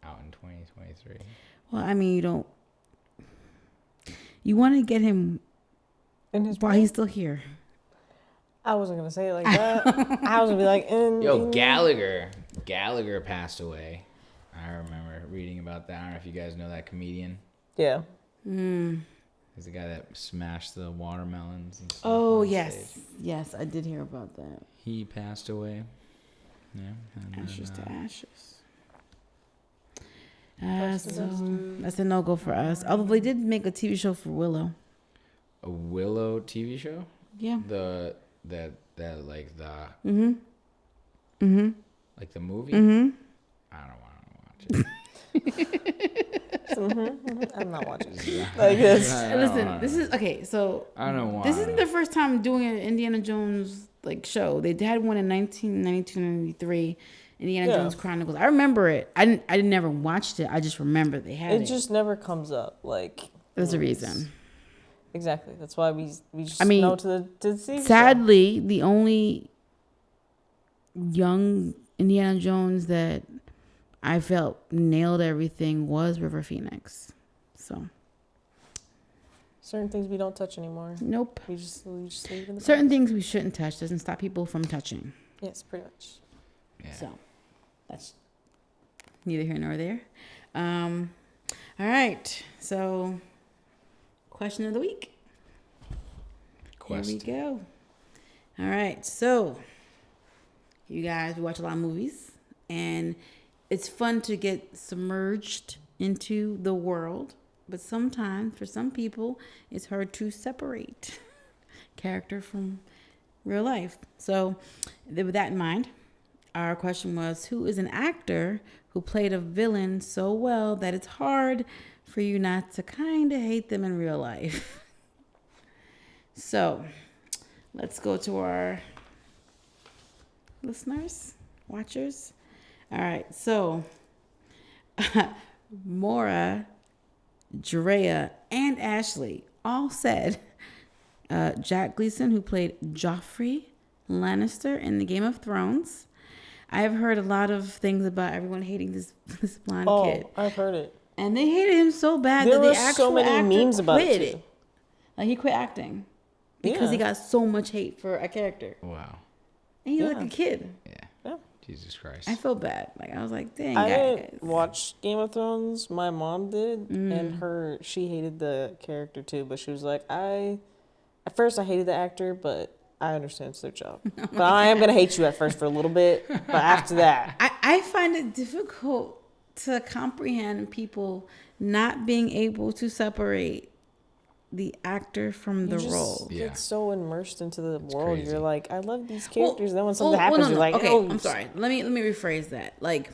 Out in 2023. Well, I mean, you want to get him in his while he's still here. I wasn't gonna say it like that. I was gonna be like, Yo, Gallagher passed away. I remember. reading about that. I don't know if you guys know that comedian. Yeah. He's the guy that smashed the watermelons and stuff. Oh, on yes. stage. Yes, I did hear about that. He passed away. Yeah. And Ashes then, to ashes. Dust to So dust. that's a no-go for us. Although they did make a TV show for Willow. a Willow TV show? Yeah. That like the like the movie? I don't want to watch it. I'm not watching it. Like this. Listen, this is okay. So I don't want. this isn't the first time doing an Indiana Jones like show. They had one in 1992, 93, Indiana Yeah. Jones Chronicles. I remember it. I never watched it. I just remember they had it. It just never comes up. Like There's a reason. Exactly. That's why we just I mean, know to the TV show. Sadly, the only young Indiana Jones that I felt nailed everything was River Phoenix. So Certain things we don't touch anymore. nope. We just leave in the Certain things we shouldn't touch doesn't stop people from touching. Yes, pretty much. Yeah. So that's neither here nor there. All right. So question of the week. Quest. Here we go. All right. So you guys, we watch a lot of movies, and it's fun to get submerged into the world. But sometimes, for some people, it's hard to separate character from real life. So with that in mind, our question was, who is an actor who played a villain so well that it's hard for you not to kind of hate them in real life? So let's go to our listeners, watchers. All right. So Maura, Drea, and Ashley all said Jack Gleason, who played Joffrey Lannister in the Game of Thrones. I have heard a lot of things about everyone hating this blonde kid. I've heard it. And they hated him so bad There that the were actual so many actor memes about quit it, too. Like he quit acting because he Yeah. got so much hate for a character. Wow. And he looked Yeah. like a kid. Yeah. Jesus Christ. I felt bad. Like I was like, dang, I guys. didn't watch Game of Thrones. My mom did, and she hated the character too. But she was like, at first I hated the actor, but I understand it's their job. But I am gonna hate you at first for a little bit, but after that, I find it difficult to comprehend people not being able to separate the actor from the you just role. Yeah. get so immersed into the world. crazy. You're like, I love these characters. Then when something happens, you're like, okay, oh, I'm sorry. Let me rephrase that. Like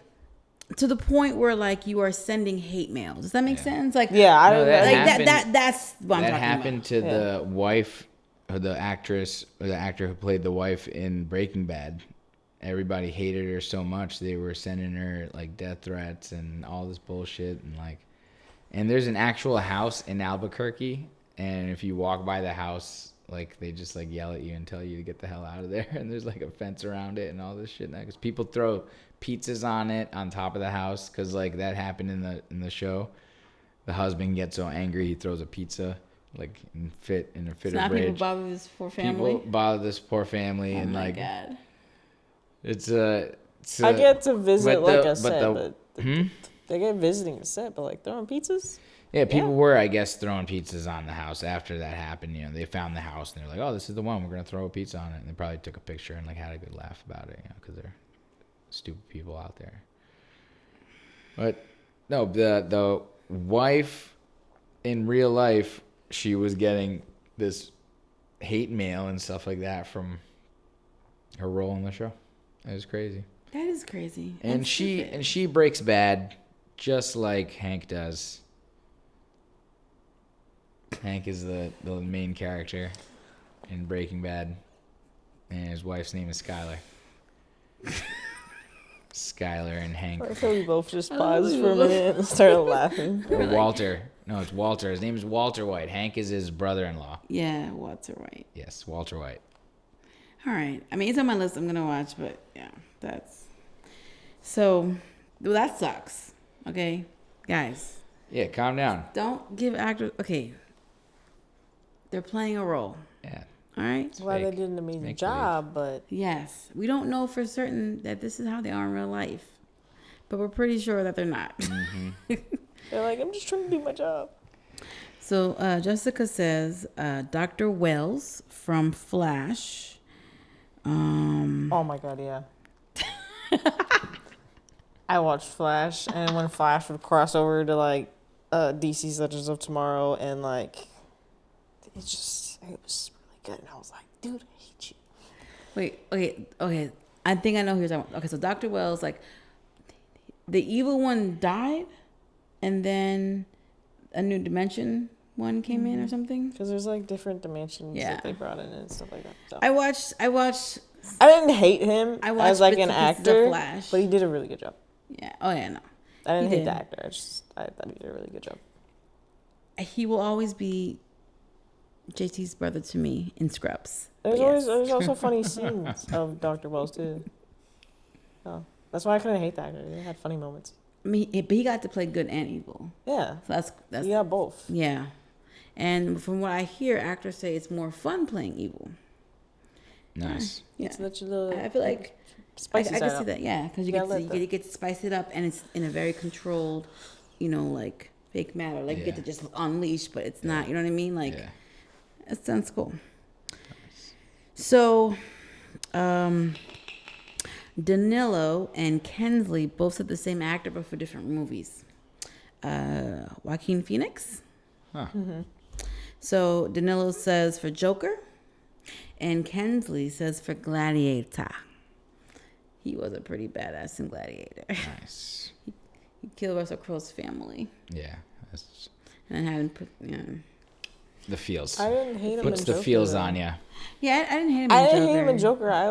to the point where like you are sending hate mail. Does that make sense? Like Yeah, I No, don't that like happened- that's what I'm That talking happened about. to the wife, or the actress, or the actor who played the wife in Breaking Bad. Everybody hated her so much they were sending her like death threats and all this bullshit and there's an actual house in Albuquerque, and if you walk by the house, like they just like yell at you and tell you to get the hell out of there, and there's like a fence around it and all this shit. Because people throw pizzas on it on top of the house, because like that happened in the show. The husband gets so angry he throws a pizza like in a fit So of now people rage. bother this poor family. People bother this poor family, Oh and my like god. it's I get to visit but like the- a set, but but they get visiting a set, but like throwing pizzas. Yeah, people were, I guess, throwing pizzas on the house after that happened. You know, they found the house and they're like, "Oh, this is the one. We're gonna throw a pizza on it." And they probably took a picture and like had a good laugh about it, you know, because they're stupid people out there. But no, the wife in real life, she was getting this hate mail and stuff like that from her role in the show. It was crazy. That is crazy. And she breaks bad just like Hank does. Hank is the main character in Breaking Bad, and his wife's name is Skylar. Skylar and Hank. I feel we both just paused for a minute and started laughing. Or Walter. No, it's Walter. His name is Walter White. Hank is his brother-in-law. Yeah, Walter White. Yes, Walter White. All right. I mean, it's on my list. I'm gonna watch, but yeah, that's so. Well, that sucks. Okay, guys, Yeah, calm down. don't give actors. Okay, they're playing a role. Yeah. All right. That's why they Fake. did an amazing Make job, but Yes, we don't know for certain that this is how they are in real life, but we're pretty sure that they're not. They're like, I'm just trying to do my job. So Jessica says, Dr. Wells from Flash. Oh my god, yeah. I watched Flash, and when Flash would cross over to like DC's Legends of Tomorrow, and like it was really good, and I was like, dude, I hate you. Wait, okay. I think I know who you're talking about. Okay, so Dr. Wells, like, the evil one died, and then a new dimension one came in or something. Because there's like different dimensions that they brought in and stuff like that. So. I watched. I didn't hate him as like an actor, but he did a really good job. Yeah. Oh yeah, no. I didn't hate the actor. I thought he did a really good job. He will always be JT's brother to me in Scrubs. There's also funny scenes of Dr. Wells too. Oh, that's why I couldn't hate the actor. He had funny moments. I mean, but he got to play good and evil. Yeah. So that's he got both. Yeah. And from what I hear, actors say it's more fun playing evil. Nice. Yeah. I feel like I can see that. Yeah, because you get to spice it up, and it's in a very controlled, like fake matter. Like you get to just unleash, but it's not. You know what I mean? Like it sounds cool. Nice. So, Danilo and Kensley both said the same actor, but for different movies. Joaquin Phoenix. Huh. Mm-hmm. So Danilo says for Joker, and Kensley says for Gladiator. He was a pretty badass in Gladiator. Nice. he killed Russell Crowe's family. Yeah. And I hadn't put, the feels. I didn't hate him in Joker. Puts the feels on you. Yeah, I didn't hate him in Joker. I didn't hate him in Joker. I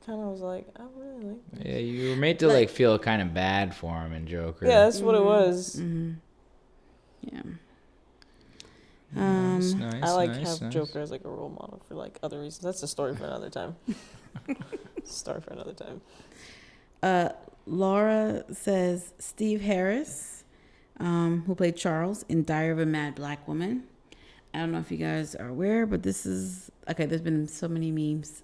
kind of was like, I really like this. Yeah, you were made to feel kind of bad for him in Joker. Yeah, that's what it was. Mm-hmm. Yeah. Nice, I have Joker as like a role model for like other reasons. That's a story for another time. Laura says Steve Harris, who played Charles in Diary of a Mad Black Woman. I don't know if you guys are aware, but this is there's been so many memes,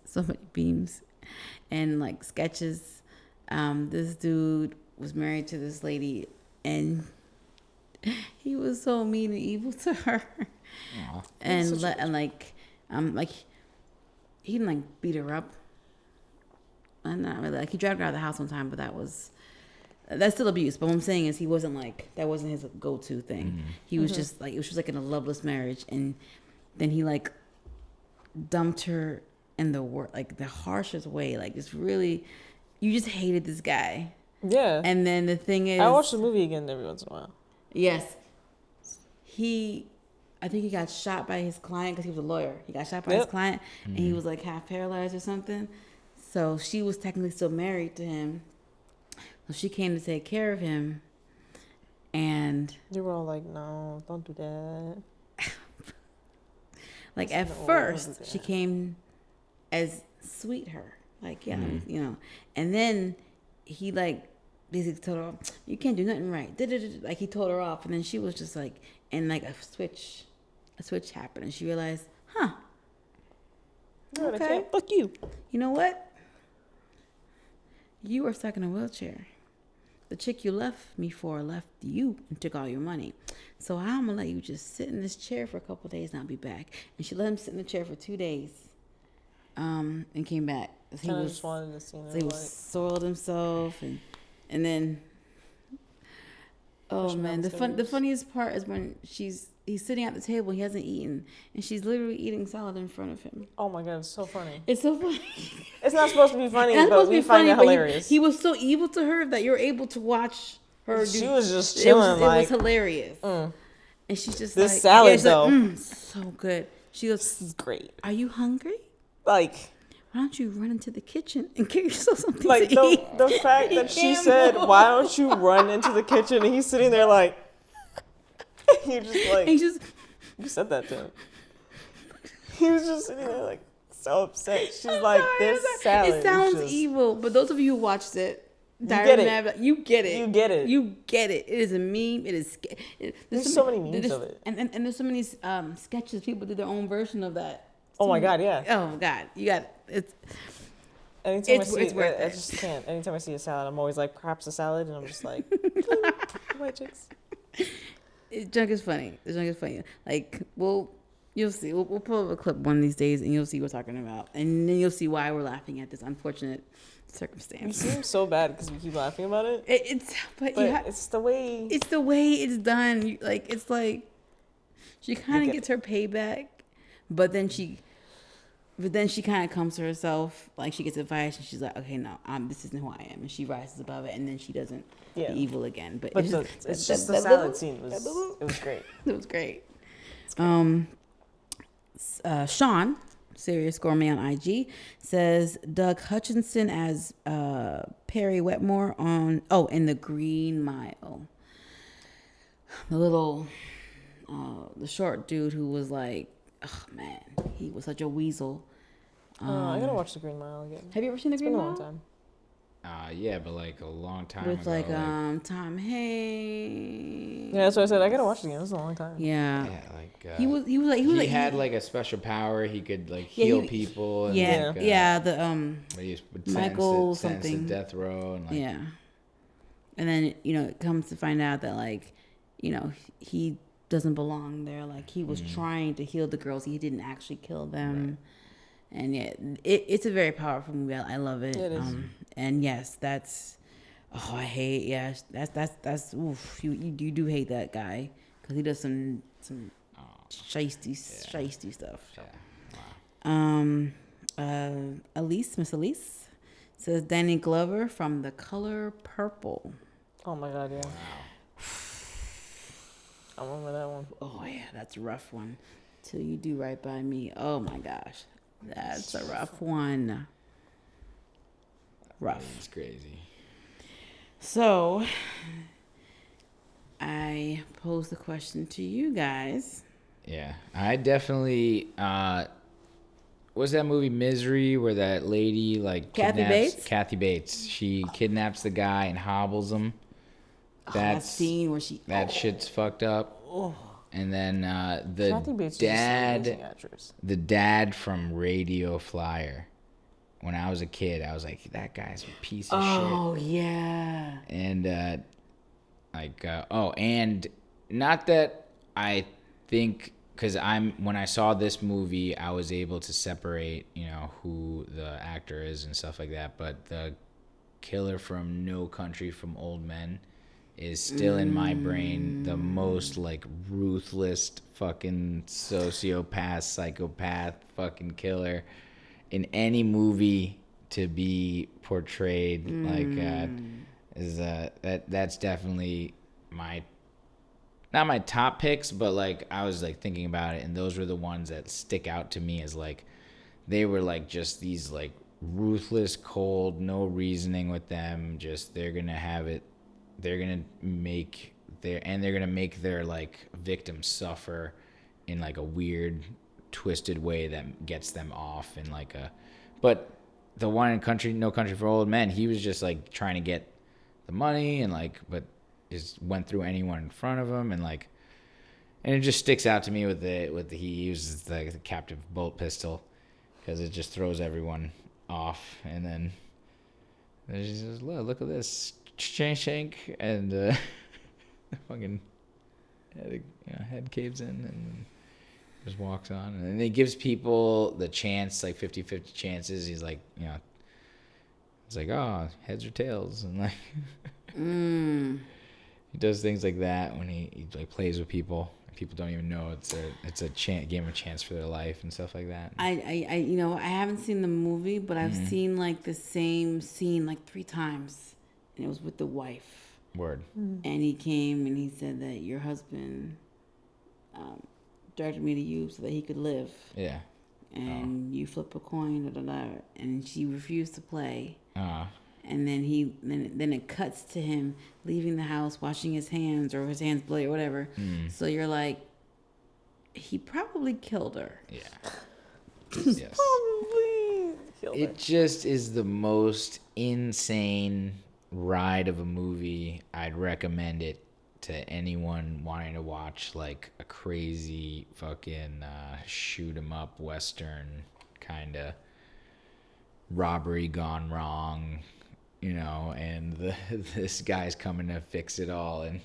and like sketches. This dude was married to this lady, and he was so mean and evil to her. Aww. He didn't like beat her up. And not really. Like he dragged her out of the house one time, but that's still abuse. But what I'm saying is he wasn't that wasn't his go-to thing. Mm-hmm. He was just it was just like in a loveless marriage, and then he like dumped her in the harshest way. Like just really, you just hated this guy. Yeah. And then the thing is, I watch the movie again every once in a while. Yes. I think he got shot by his client because he was a lawyer. He got shot by his client, and he was like half paralyzed or something. So she was technically still married to him. So she came to take care of him, and they were all like, "No, don't do that." Like at first, she came as sweet her, and then he like basically told her, "You can't do nothing right." Like he told her off, and then she was just like, and like a switch happened, and she realized, okay, fuck you. You know what? You are stuck in a wheelchair. The chick you left me for left you and took all your money. So I'm gonna let you just sit in this chair for a couple of days and I'll be back. And she let him sit in the chair for 2 days, and came back. He just wanted to see him. So he was soiled himself, and then, oh man, the funniest part is when he's sitting at the table, he hasn't eaten, and she's literally eating salad in front of him. Oh my god, it's so funny. It's so funny. It's not supposed to be funny, but we find it hilarious. He was so evil to her that you're able to watch her. She was just chilling. It was hilarious. And she's just this like, salad though, so good. She goes, "This is great. Are you hungry? Like, why don't you run into the kitchen and get yourself something like to eat?" The fact that she said, "Why don't you run into the kitchen?" and he's sitting there like, you said that to him. He was just sitting there like so upset. She's like, "This salad." It sounds evil, but those of you who watched it, you get it. You get it. You get it. You get it. It is a meme. It is. There's so many memes of it, and there's so many sketches. People did their own version of that. Oh my god, yeah. Oh god, you got it. Anytime I It's see, worth I it. just can't. Anytime I see a salad, I'm always like, perhaps a salad, and I'm just like, white chicks. Junk is funny. The junk is funny. Like, you'll see. We'll pull up a clip one of these days, and you'll see what we're talking about, and then you'll see why we're laughing at this unfortunate You circumstance. seem so bad because we keep laughing about it. But It's the way. it's the way it's done. It's like she kind Look of at- gets her payback, but then she kind of comes to herself. Like, she gets advice, and she's like, okay, no, this isn't who I am, and she rises above it, and then she doesn't be evil again. But it's just the salad scene it was great. It was great. Sean, Serious Gourmet on IG, says Doug Hutchinson as Perry Wetmore in The Green Mile. The little, the short dude who was like, oh man, he was such a weasel. I gotta watch The Green Mile again. Have you ever seen The It's Green been a Mile? long time. Yeah, but like a long time With ago. like Tom Hanks. Yeah, that's what I said. I gotta watch it again. It was a long time. Yeah. Yeah, like He had like a special power. He could like heal people. And Yeah, like, yeah. But he would Michael sentence to something. death row and like. Yeah. And then, it comes to find out that, like, he doesn't belong there. Like, he was trying to heal the girls. He didn't actually kill them. Right. And yeah, it's a very powerful movie. I love it. It is. And yes, I hate, that's, oof, you do hate that guy. Because he does some shiesty stuff. Yeah. Wow. Miss Elise says Danny Glover from The Color Purple. Oh my god, yeah. Wow. I remember that one. Oh yeah, that's a rough one. Till You Do Right By Me. Oh my gosh, that's a rough one. Rough. It's crazy. So, I pose the question to you guys. Yeah, I definitely. What's that movie Misery where that lady like Kathy Bates? Kathy Bates. She kidnaps the guy and hobbles him. That scene where shit's fucked up. Oh. And then Kathy Bates is just an amazing actress. the dad from Radio Flyer. When I was a kid, I was like, that guy's a piece of shit. Oh yeah. And and not that I think, because when I saw this movie, I was able to separate, who the actor is and stuff like that. But the killer from No Country from Old Men is still in my brain the most like ruthless fucking sociopath, psychopath, fucking killer in any movie to be portrayed like that. That's definitely not my top picks, but like I was like thinking about it, and those were the ones that stick out to me as like they were like just these like ruthless, cold, no reasoning with them. Just they're gonna make their like victims suffer in like a weird, twisted way that gets them off in like a. But the one in No Country for Old Men, he was just like trying to get the money and like, but just went through anyone in front of him and like, and it just sticks out to me with he uses the captive bolt pistol because it just throws everyone off, and then there's just look at this shank and fucking head caves in and just walks on, and then he gives people the chance, like 50-50 chances. He's like, it's like, oh, heads or tails, and like he does things like that when he like plays with people. People don't even know it's a game of chance for their life and stuff like that. I haven't seen the movie, but I've seen like the same scene like 3 times, and it was with the wife. Word. And he came and he said that your husband directed me to you so that he could live. Yeah. And you flip a coin, and she refused to play. And then then it cuts to him leaving the house, washing his hands or his hands bloody or whatever. So you're like, he probably killed her. Yeah. Yes. Probably killed her. It just is the most insane ride of a movie. I'd recommend it to anyone wanting to watch like a crazy fucking shoot 'em up Western kind of robbery gone wrong, you know, and this guy's coming to fix it all, and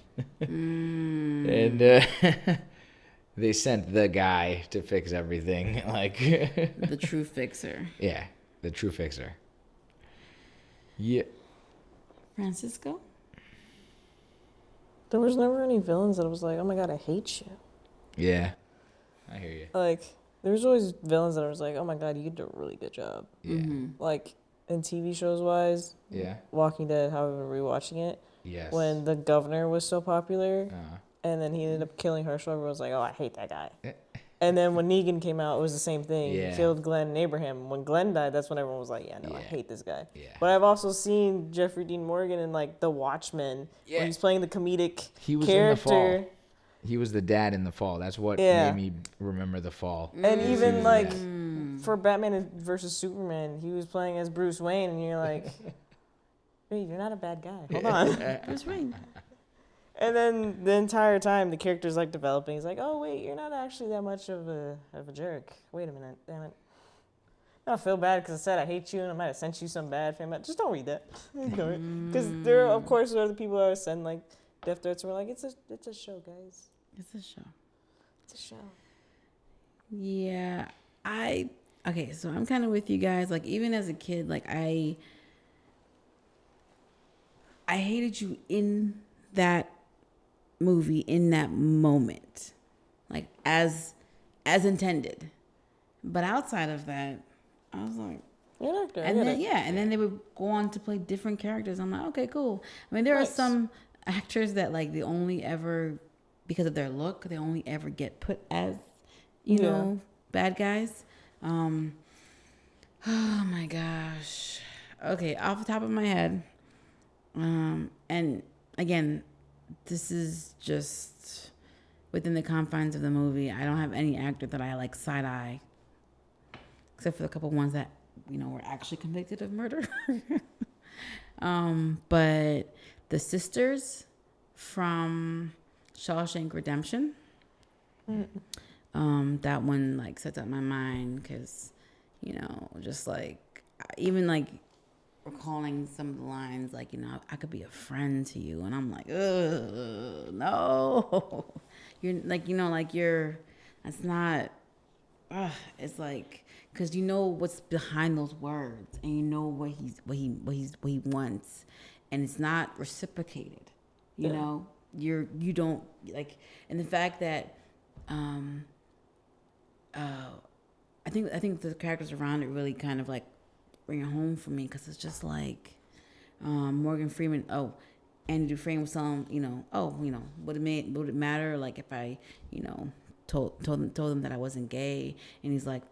they sent the guy to fix everything, like the true fixer. Yeah, the true fixer. Yeah. Francisco? There was never any villains that I was like, oh my god, I hate you. Yeah, I hear you. Like, there's always villains that I was like, oh my god, you did a really good job. Yeah. Like, in TV shows wise, Yeah. Walking Dead, however, rewatching it, Yes. when the governor was so popular, Uh, and then he ended up killing Herschel, everyone was like, oh, I hate that guy. And then when Negan came out, it was the same thing. Yeah. He killed Glenn and Abraham. When Glenn died, that's when everyone was like, yeah, no, I Yeah. hate this guy. Yeah. But I've also seen Jeffrey Dean Morgan in, like, The Watchmen, Yeah. when he's playing the comedic He was character. in The Fall. He was the dad in The Fall. That's what Yeah. made me remember The Fall. And He even, was like, the dad. for Batman versus Superman, he was playing as Bruce Wayne, and you're like, wait, you're not a bad guy. Hold on. Bruce Wayne. And then the entire time, the character's, like, developing. He's like, oh, wait, you're not actually that much of a jerk. Wait a minute. Damn it. I feel bad because I said I hate you, and I might have sent you some bad fan mail. Just don't read that. Ignore it. Because there, of course, are the people that send, like, death threats. And we're like, it's a show, guys. It's a show. It's a show. Yeah, okay, so I'm kind of with you guys. Like, even as a kid, like, I hated you in that movie, in that moment, like, as intended. But outside of that, I was like, You're an actor. and then and then they would go on to play different characters. I'm like, okay, cool. I mean, there are some actors that, like, they only ever, because of their look, they only ever get put as, you know, bad guys. Oh my gosh. Okay, off the top of my head, and again, this is just within the confines of the movie. I don't have any actor that I like side eye, except for the couple ones that, you know, were actually convicted of murder. But the sisters from Shawshank Redemption, that one, like, sets up my mind because, you know, just like, even like recalling some of the lines, like, you know, I could be a friend to you, and I'm like, ugh, no, you're like, you know, like, that's not, it's like, because you know what's behind those words, and you know what he wants, and it's not reciprocated, you know, you don't, like, and the fact that, I think the characters around it really kind of, like, bring it home for me, because it's just like, Morgan Freeman. Oh, Andy Dufresne was telling, you know, would it matter, like, if I, you know, told them that I wasn't gay, and he's like,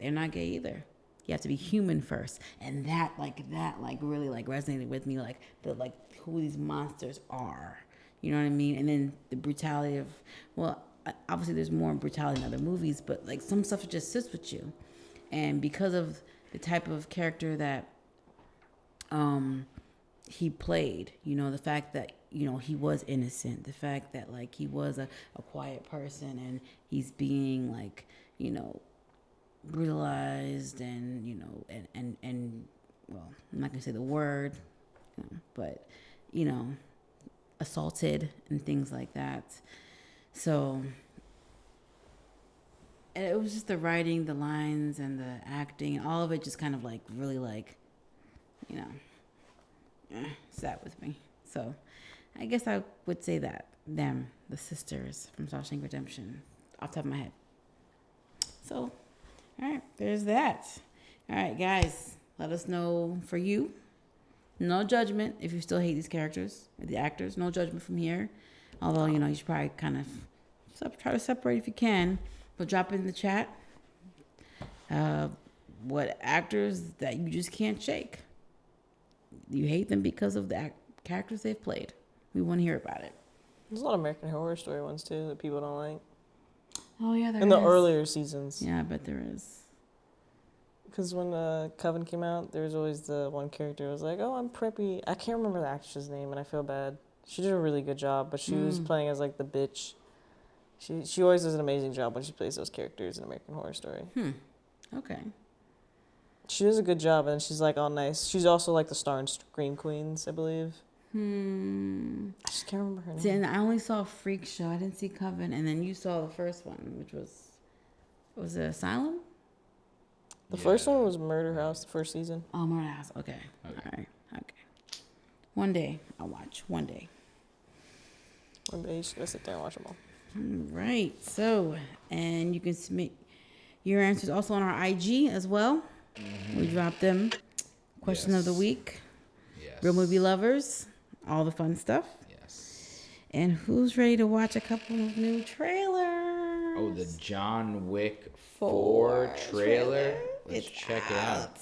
they're not gay either. You have to be human first, and that really, like, resonated with me, like, who these monsters are. You know what I mean? And then the brutality of, well, obviously there's more brutality in other movies, but, like, some stuff just sits with you. And because of the type of character that he played, you know, the fact that, you know, he was innocent, the fact that, like, he was a quiet person, and he's being, like, you know, brutalized, and, you know, and well, I'm not gonna say the word, you know, but, you know, assaulted and things like that. So, and it was just the writing, the lines, and the acting, and all of it just kind of, like, really, like, you know, sat with me. So I guess I would say that them, the sisters from Shawshank Redemption, off the top of my head. So, all right, there's that. All right, guys, let us know for you. No judgment if you still hate these characters, the actors. No judgment from here. Although, you know, you should probably kind of try to separate if you can. But drop it in the chat. What actors that you just can't shake. You hate them because of the characters they've played. We want to hear about it. There's a lot of American Horror Story ones, too, that people don't like. Oh, yeah, there in is. the earlier seasons. Yeah, I bet there is. Because when Coven came out, there was always the one character who was like, oh, I'm preppy. I can't remember the actress's name, and I feel bad. She did a really good job, but she was playing as, like, the bitch. She always does an amazing job when she plays those characters in American Horror Story. Okay. She does a good job, and she's like all nice. She's also like the star in Scream Queens, I believe. I just can't remember her name. Then I only saw Freak Show. I didn't see Coven, and then you saw the first one, which was it Asylum? The first one was Murder House, the first season. Oh, Murder House. Okay. All right. Okay. One day I'll watch. One day. One day you just gotta sit there and watch them all. Right. So, and you can submit your answers also on our IG as well. We drop them. Question of the week. Yes. Real movie lovers. All the fun stuff. Yes. And who's ready to watch a couple of new trailers? Oh, the John Wick 4 trailer. Let's It's check it out.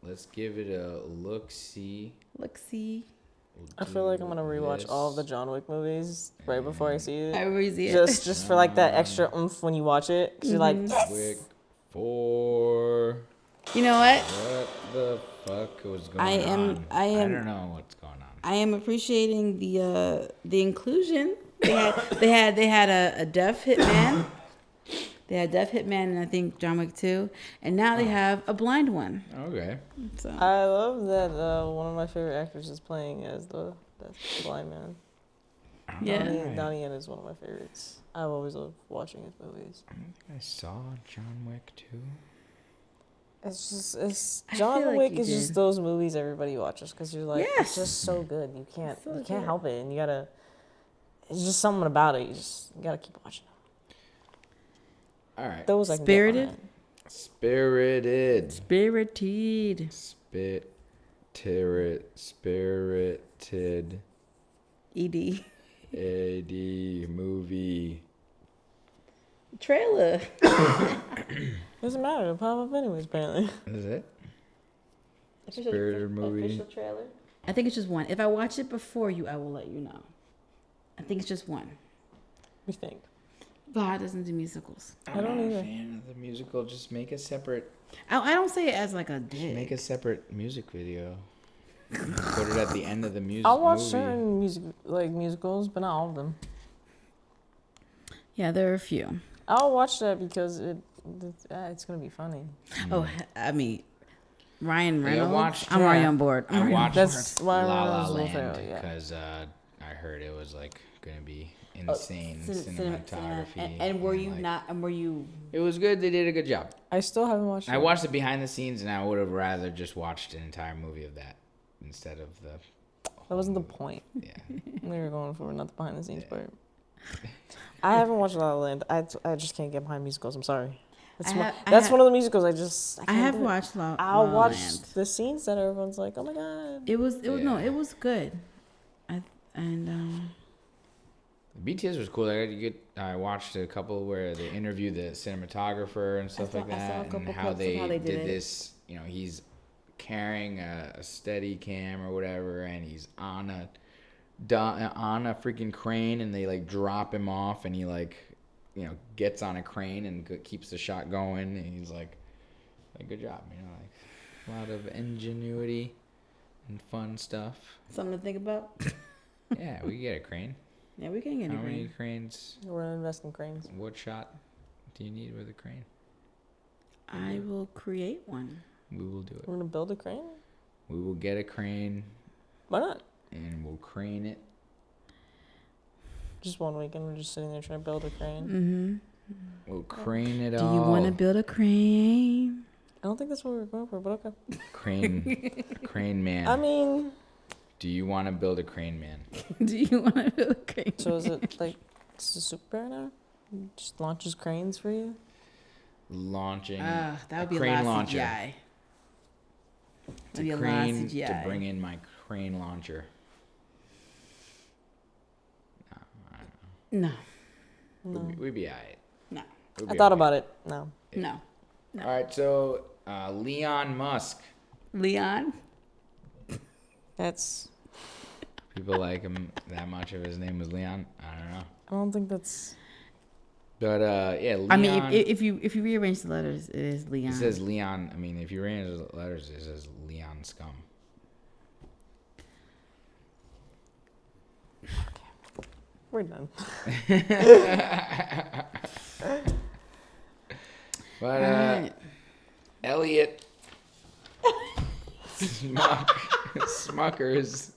Let's give it a look-see. Look-see. I feel like I'm gonna rewatch all of the John Wick movies right before I see it. I always see it. Just for like that extra oomph when you watch it. Cause you're like, yes! Wick 4. You know what? What the fuck was going I on? I don't know what's going on. I am appreciating the inclusion. They had a deaf hitman. They had deaf hitman, and I think John Wick 2, and now they have a blind one. Okay. So I love that one of my favorite actors is playing as the blind man. yeah. Donnie Yen is one of my favorites. I've always loved watching his movies. I don't think I saw John Wick 2. It's I John feel like Wick you is did. just those movies everybody watches because you're like, Yes. it's just so good. You can't So good. help it, and you gotta. It's just something about it. You gotta keep watching. All right. Those I can Spirited? get behind. Spirited. Spirited. Spirited. ED. AD movie. Trailer. Doesn't matter. It'll pop up anyways. Apparently. Is it? Spirited movie. Official trailer. I think it's just one. If I watch it before you, I will let you know. I think it's just one. We think. Fahad doesn't do musicals. I don't I'm either. a fan of the musical. Just make a separate. I don't say it as like a Just dig. make a separate music video. Put it at the end of the music. I'll watch movie. certain musicals, but not all of them. Yeah, there are a few. I'll watch that because it's gonna be funny. Oh, I mean, Ryan Yeah, Reynolds. watched- I'm already on board. I watched That's why La La Reynolds will Land fail, yeah. because I heard it was like gonna be insane Cin- cinematography. And were you like, not? And were you? It was good. They did a good job. I still haven't watched. I watched the behind the scenes, and I would have rather just watched an entire movie of that instead of the. That wasn't the point. Yeah. We were going for not the behind the scenes Yeah. part. I haven't watched La La Land. I just can't get behind musicals. I'm sorry. That's one of the musicals I can't have do it. watched La I'll La watch Land. the scenes that everyone's like, oh my god. It was no, Yeah. it was good. BTS was cool. I watched a couple where they interviewed the cinematographer and stuff like I saw a that, and couple how clips of they, how they did it. this. You know, he's carrying a steady cam or whatever, and he's on a freaking crane, and they like drop him off, and he like, you know, gets on a crane and keeps the shot going, and he's like good job, you know, like a lot of ingenuity and fun stuff. Something to think about. Yeah, we get a crane. Yeah, we can get How it. many cranes? We're gonna invest in cranes. What shot do you need with a crane? I will create one. We will do it. We're gonna build a crane. We will get a crane Why not? and we'll crane it. Just one weekend, we're just sitting there trying to build a crane. Mm-hmm. We'll crane it Do all. you want to build a crane? I don't think that's what we were going for, but okay. Crane man. I mean, Do you want to build a crane man? Do you want to build a crane? so is it like it's a superpower now? Just launches cranes for you? Launching That would a be a crane lot of launcher. CGI. It's Maybe a a lot of crane to CGI. bring in my crane launcher. No, I don't know. No, No. We'd be alright. no, I thought about it. No. no. All right, so Elon Musk. Leon? That's. People like him that much of his name was Leon. I don't know. I don't think that's. But yeah, Leon. I mean, if you rearrange the letters, it is Leon. It says Leon. I mean, if you rearrange the letters, it says Leon Scum. We're done. But Alright. Elliot Smuckers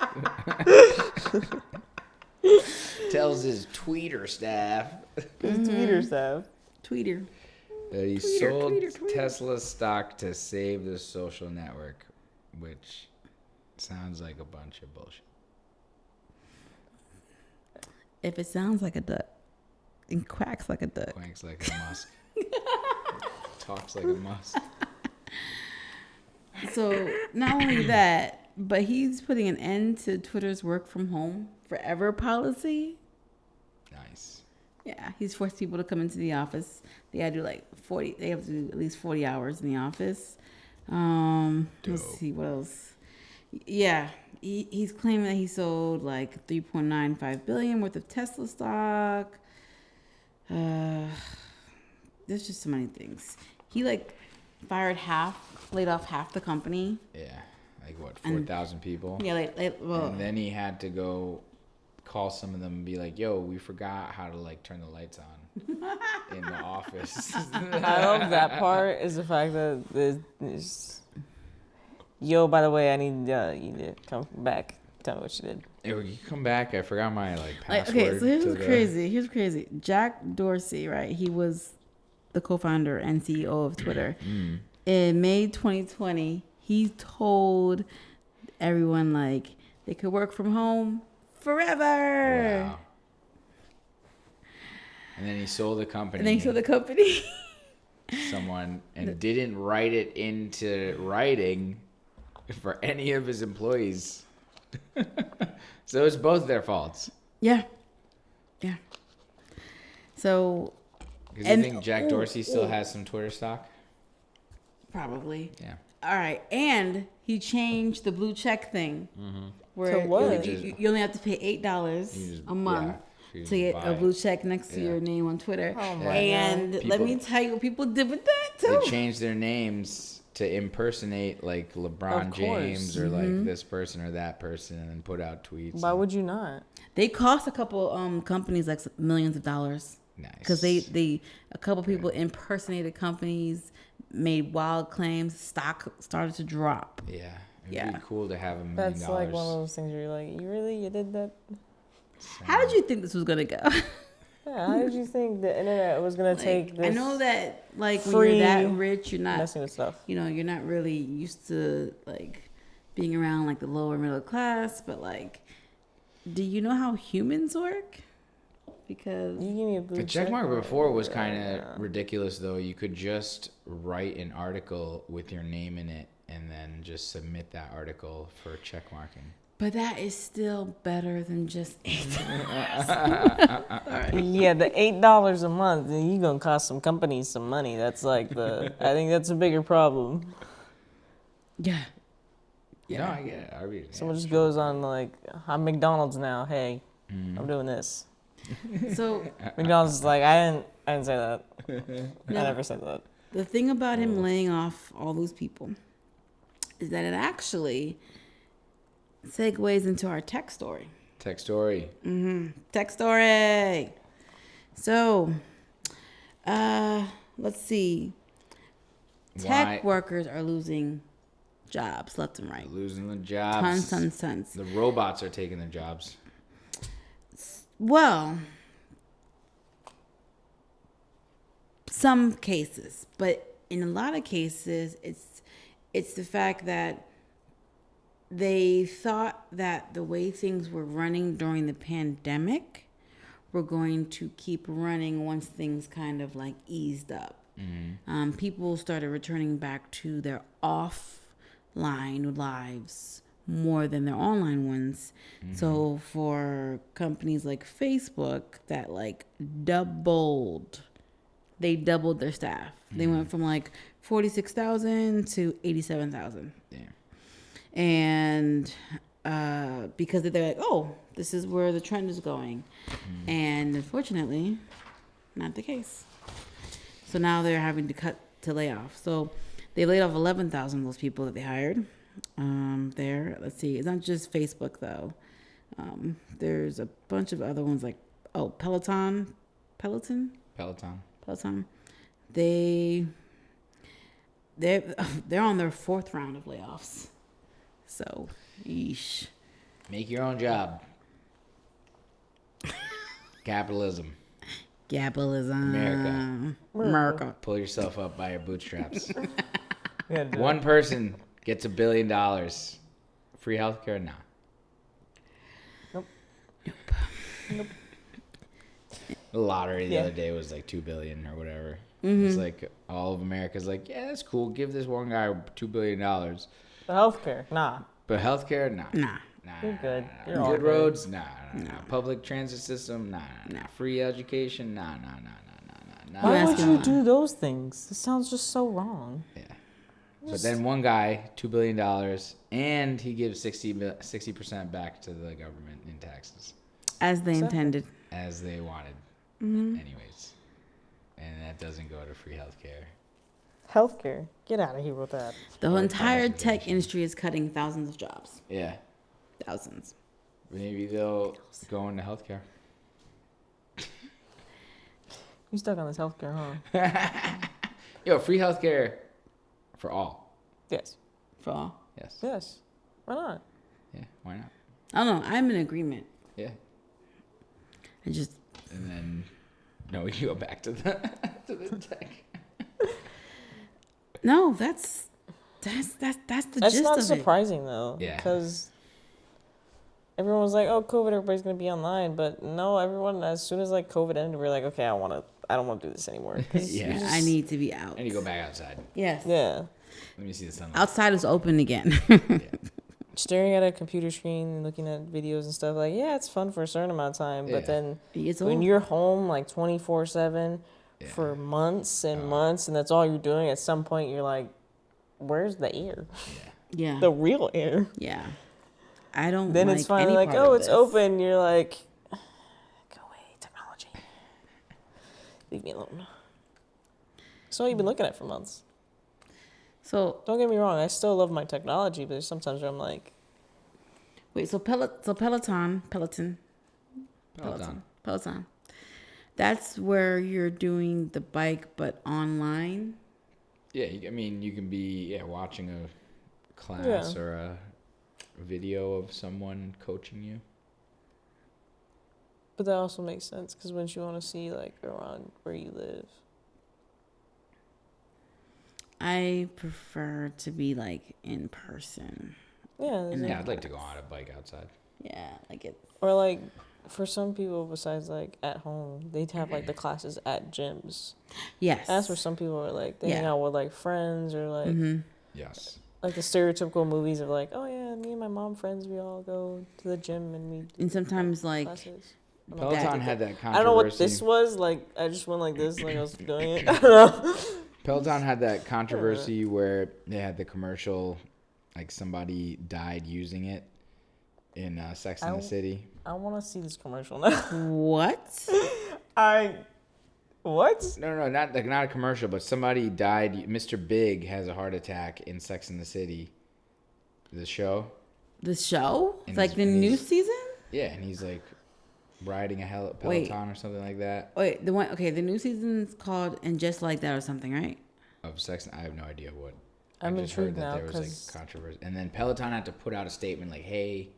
tells his tweeter staff Tweeter staff. Tweeter. that he sold Tesla stock to save the social network, which sounds like a bunch of bullshit. If it sounds like a duck and quacks like a duck. Quacks like a musk. Talks like a musk. So not only that, but he's putting an end to Twitter's work from home forever policy. Nice. Yeah, he's forced people to come into the office. They had to do like 40. They have to do at least 40 hours in the office. Let's see what else. Yeah, he's claiming that he sold like 3.95 billion worth of Tesla stock. There's just so many things. He like laid off half the company. Yeah, like what, 4,000 people? Yeah, well, and then he had to go call some of them and be like, yo, we forgot how to like turn the lights on in the office. I love that part is the fact that there's, yo, by the way, I need you to come back. Tell me what you did. Yo, you come back. I forgot my password. Okay, so here's crazy. Jack Dorsey, right? He was the co-founder and CEO of Twitter. In May 2020, he told everyone like they could work from home forever. Wow. And then he sold the company. Someone and didn't write it into writing for any of his employees. So it's both their faults. Yeah. So. Because you think Jack Dorsey still has some Twitter stock? Probably. Yeah. All right, and he changed the blue check thing, where So what? you only have to pay $8 a month to get a blue check next to your name on Twitter. Oh my and God. let me tell you what people did with that too. They changed their names to impersonate like LeBron James or like this person or that person, and then put out tweets. Why would you not? They cost a couple companies like millions of dollars. Nice. Because a couple people impersonated companies, made wild claims, stock started to drop. Yeah. It'd be cool to have $1 million. That's like one of those things where you're like, you did that? How did you think this was gonna go? Yeah, how did you think the internet was gonna take this? I know that like when free you're that rich, you're not messing with stuff. You're not really used to like being around like the lower middle class, but like, do you know how humans work? Because You give me a blue the check mark before was kind of ridiculous, though. You could just write an article with your name in it and then just submit that article for check marking. But that is still better than just $8. Yeah, the $8 a month, then you gonna cost some companies some money. That's like I think that's a bigger problem. Yeah. No, I get it. I read it. Someone just goes on like, I'm McDonald's now. Hey, I'm doing this. So McDonald's is like, I didn't say that. I No. never said that. the thing about him laying off all those people is that it actually segues into our tech story. Tech story. Tech story. So, let's see. Tech workers are losing jobs left and right. Losing the jobs. Tons. The robots are taking their jobs. Well, some cases, but in a lot of cases, it's the fact that they thought that the way things were running during the pandemic were going to keep running once things kind of like eased up. People started returning back to their offline lives more than their online ones. So for companies like Facebook that like doubled their staff. They went from like 46,000 to 87,000. Yeah. And because they're like, oh, this is where the trend is going. And unfortunately, not the case. So now they're having to lay off. So they laid off 11,000 of those people that they hired. Let's see, it's not just Facebook though. There's a bunch of other ones like Peloton. They're on their fourth round of layoffs. So, yeesh. Make your own job. Capitalism. America. Pull yourself up by your bootstraps. Yeah, dude. One person gets $1 billion. Free healthcare? Nah. Nope. The lottery the Yeah. other day was like $2 billion or whatever. It's like all of America's like, yeah, that's cool. Give this one guy $2 billion. The healthcare, nah. But healthcare, nah. Nah. You're good. Nah. You're all Good good. roads, nah. Public transit system, nah. Free education, nah. Why would asking you why? do those things? This sounds just so wrong. Yeah. But then one guy, $2 billion, and he gives 60% back to the government in taxes, As they intended. as they wanted, anyways. And that doesn't go to free healthcare. Healthcare. Get out of here with that. The Or entire tech transportation. industry is cutting thousands of jobs. Yeah. Thousands. Maybe they'll go into healthcare. You stuck on this healthcare, huh? Yo, free healthcare for all. Yes. For all. Yes. Yes. Why not? Yeah, why not? I don't know. I'm in agreement. Yeah. I just. And then, no, we can go back to the tech. No, that's the That's gist not of surprising though. Yeah. Because everyone was like, "Oh, COVID, everybody's gonna be online," but no, everyone. As soon as like COVID ended, we were like, "Okay, I don't want to do this anymore." 'Cause Yeah. you it. I need to be out. I need to go back outside. Yes. Yeah. Let me see the sunlight. Outside is open again. Staring at a computer screen and looking at videos and stuff, like, yeah, it's fun for a certain amount of time, Yeah. but then It's when old. you're home like 24/7 Yeah. for months and months, and that's all you're doing, at some point you're like, where's the air? Yeah. The real air. Yeah. I don't. Then like it's finally any like, part oh, of it's this. open. You're like, go away, technology. Leave me alone. So you've been looking at for months. So Don't get me wrong, I still love my technology, but there's sometimes where I'm like, wait. So Peloton. That's where you're doing the bike, but online. Yeah, I mean, you can be watching a class Yeah. or a video of someone coaching you. but that also makes sense because when you want to see like around where you live. I prefer to be like in person. Yeah, there's And like- Yeah, I'd like to go on a bike outside. Yeah, like it. or like for some people besides like at home, they'd have like the classes at gyms. Yes. That's where some people are like they hang Yeah. out with like friends or like Yes. like the stereotypical movies of like, oh yeah, me and my mom friends, we all go to the gym and we do And sometimes like classes. Peloton had that controversy. I don't know what this was like. I just went like this, like I was doing it. I don't know. Peloton had that controversy where they had the commercial, like somebody died using it in Sex and the City. I want to see this commercial now. what? What? No, not a commercial, but somebody died. Mr. Big has a heart attack in Sex and the City. The show. The show? And Like he's- the and new he's- season? Yeah, and he's like riding a Peloton Wait. or something like that. Wait, the one. Okay, the new season's called "And Just Like That" or something, right? Of Sex. I have no idea what. I'm I just heard intrigued that now there was 'cause- like controversy, and then Peloton had to put out a statement like, "Hey,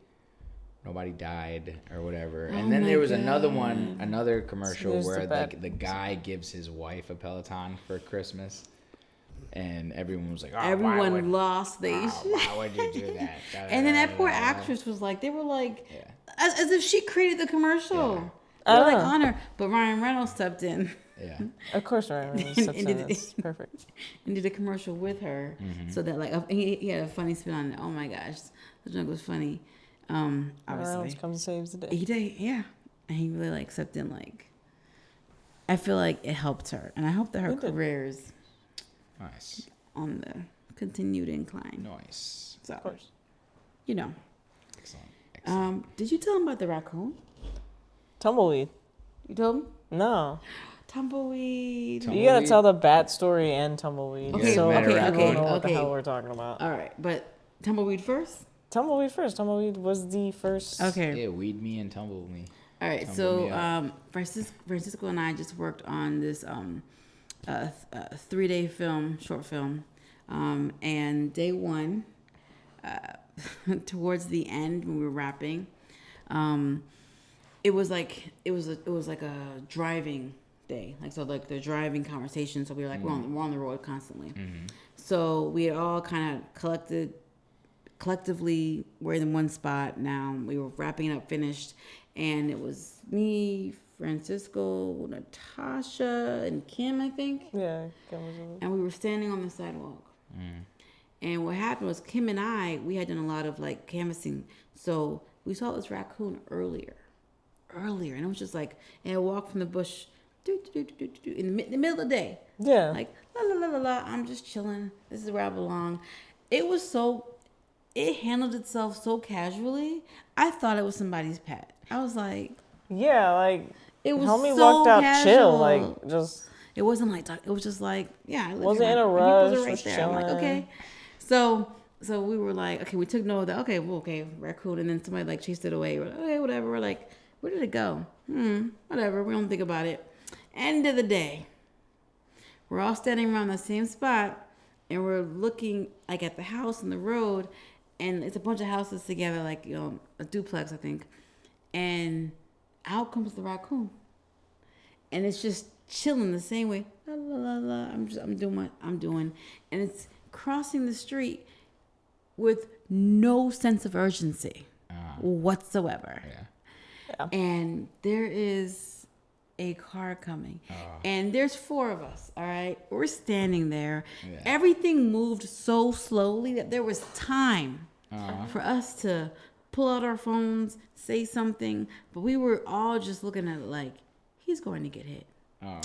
nobody died" or whatever. And Oh then my there was another commercial there's the where bad- like the guy gives his wife a Peloton for Christmas, and everyone was like, "Oh, why Everyone would, lost their why would you do that?" And then that poor actress was like, they were like, Yeah. as if she created the commercial. Yeah. They were like Oh. on her, but Ryan Reynolds stepped in Yeah. Of course, right? That's perfect. and did a commercial with her, so that like he had a funny spin on it. Oh my gosh, the joke was funny. Reynolds Obviously, comes and saves the day. he did, yeah, and he really like stepped in. Like, I feel like it helped her, and I hope that her It did. career is Nice. on the continued incline. Nice. So, Of course. you know. Excellent. Did you tell him about the raccoon? Tumbleweed. You told him? No. Tumbleweed. You gotta tell the bat story and tumbleweed. Okay, so okay, I don't okay, know what okay. the hell we're talking about. All right, but tumbleweed first. Tumbleweed first. Tumbleweed was the first. Okay. Yeah, weed me and tumble me. All right. Tumble So me up. Francisco and I just worked on this 3-day short film, and day one, towards the end when we were wrapping, it was like a driving day. Like, so like the driving conversation. So we were like, we're on the road constantly. So we had all kind of collectively were in one spot. Now we were wrapping it up, finished, and it was me, Francisco, Natasha, and Kim, I think. Yeah, Kim was in it. And we were standing on the sidewalk. And what happened was Kim and we had done a lot of like canvassing. So we saw this raccoon earlier. And it was just like, and it walked from the bush in the middle of the day. Yeah. Like, la, la, la, la, la, I'm just chilling. This is where I belong. It handled itself so casually. I thought it was somebody's pet. I was like, yeah, like, it was homie so walked out casual. chill, like, just. It wasn't like, it was just like, yeah. Wasn't in a rush, People are was there. I'm like, chilling. okay. So we were like, okay, we took note of that. Okay, raccoon. And then somebody like chased it away. We're like, okay, whatever. We're like, where did it go? Whatever. We don't think about it. End of the day, we're all standing around the same spot and we're looking like at the house and the road, and it's a bunch of houses together, like, you know, a duplex, I think. And out comes the raccoon. And it's just chilling the same way. La, la, la, la. I'm doing what I'm doing. And it's crossing the street with no sense of urgency whatsoever. Yeah. And there is a car coming. And there's 4 of us, all right? We're standing there. Yeah. Everything moved so slowly that there was time for us to pull out our phones, say something. But we were all just looking at it like, he's going to get hit.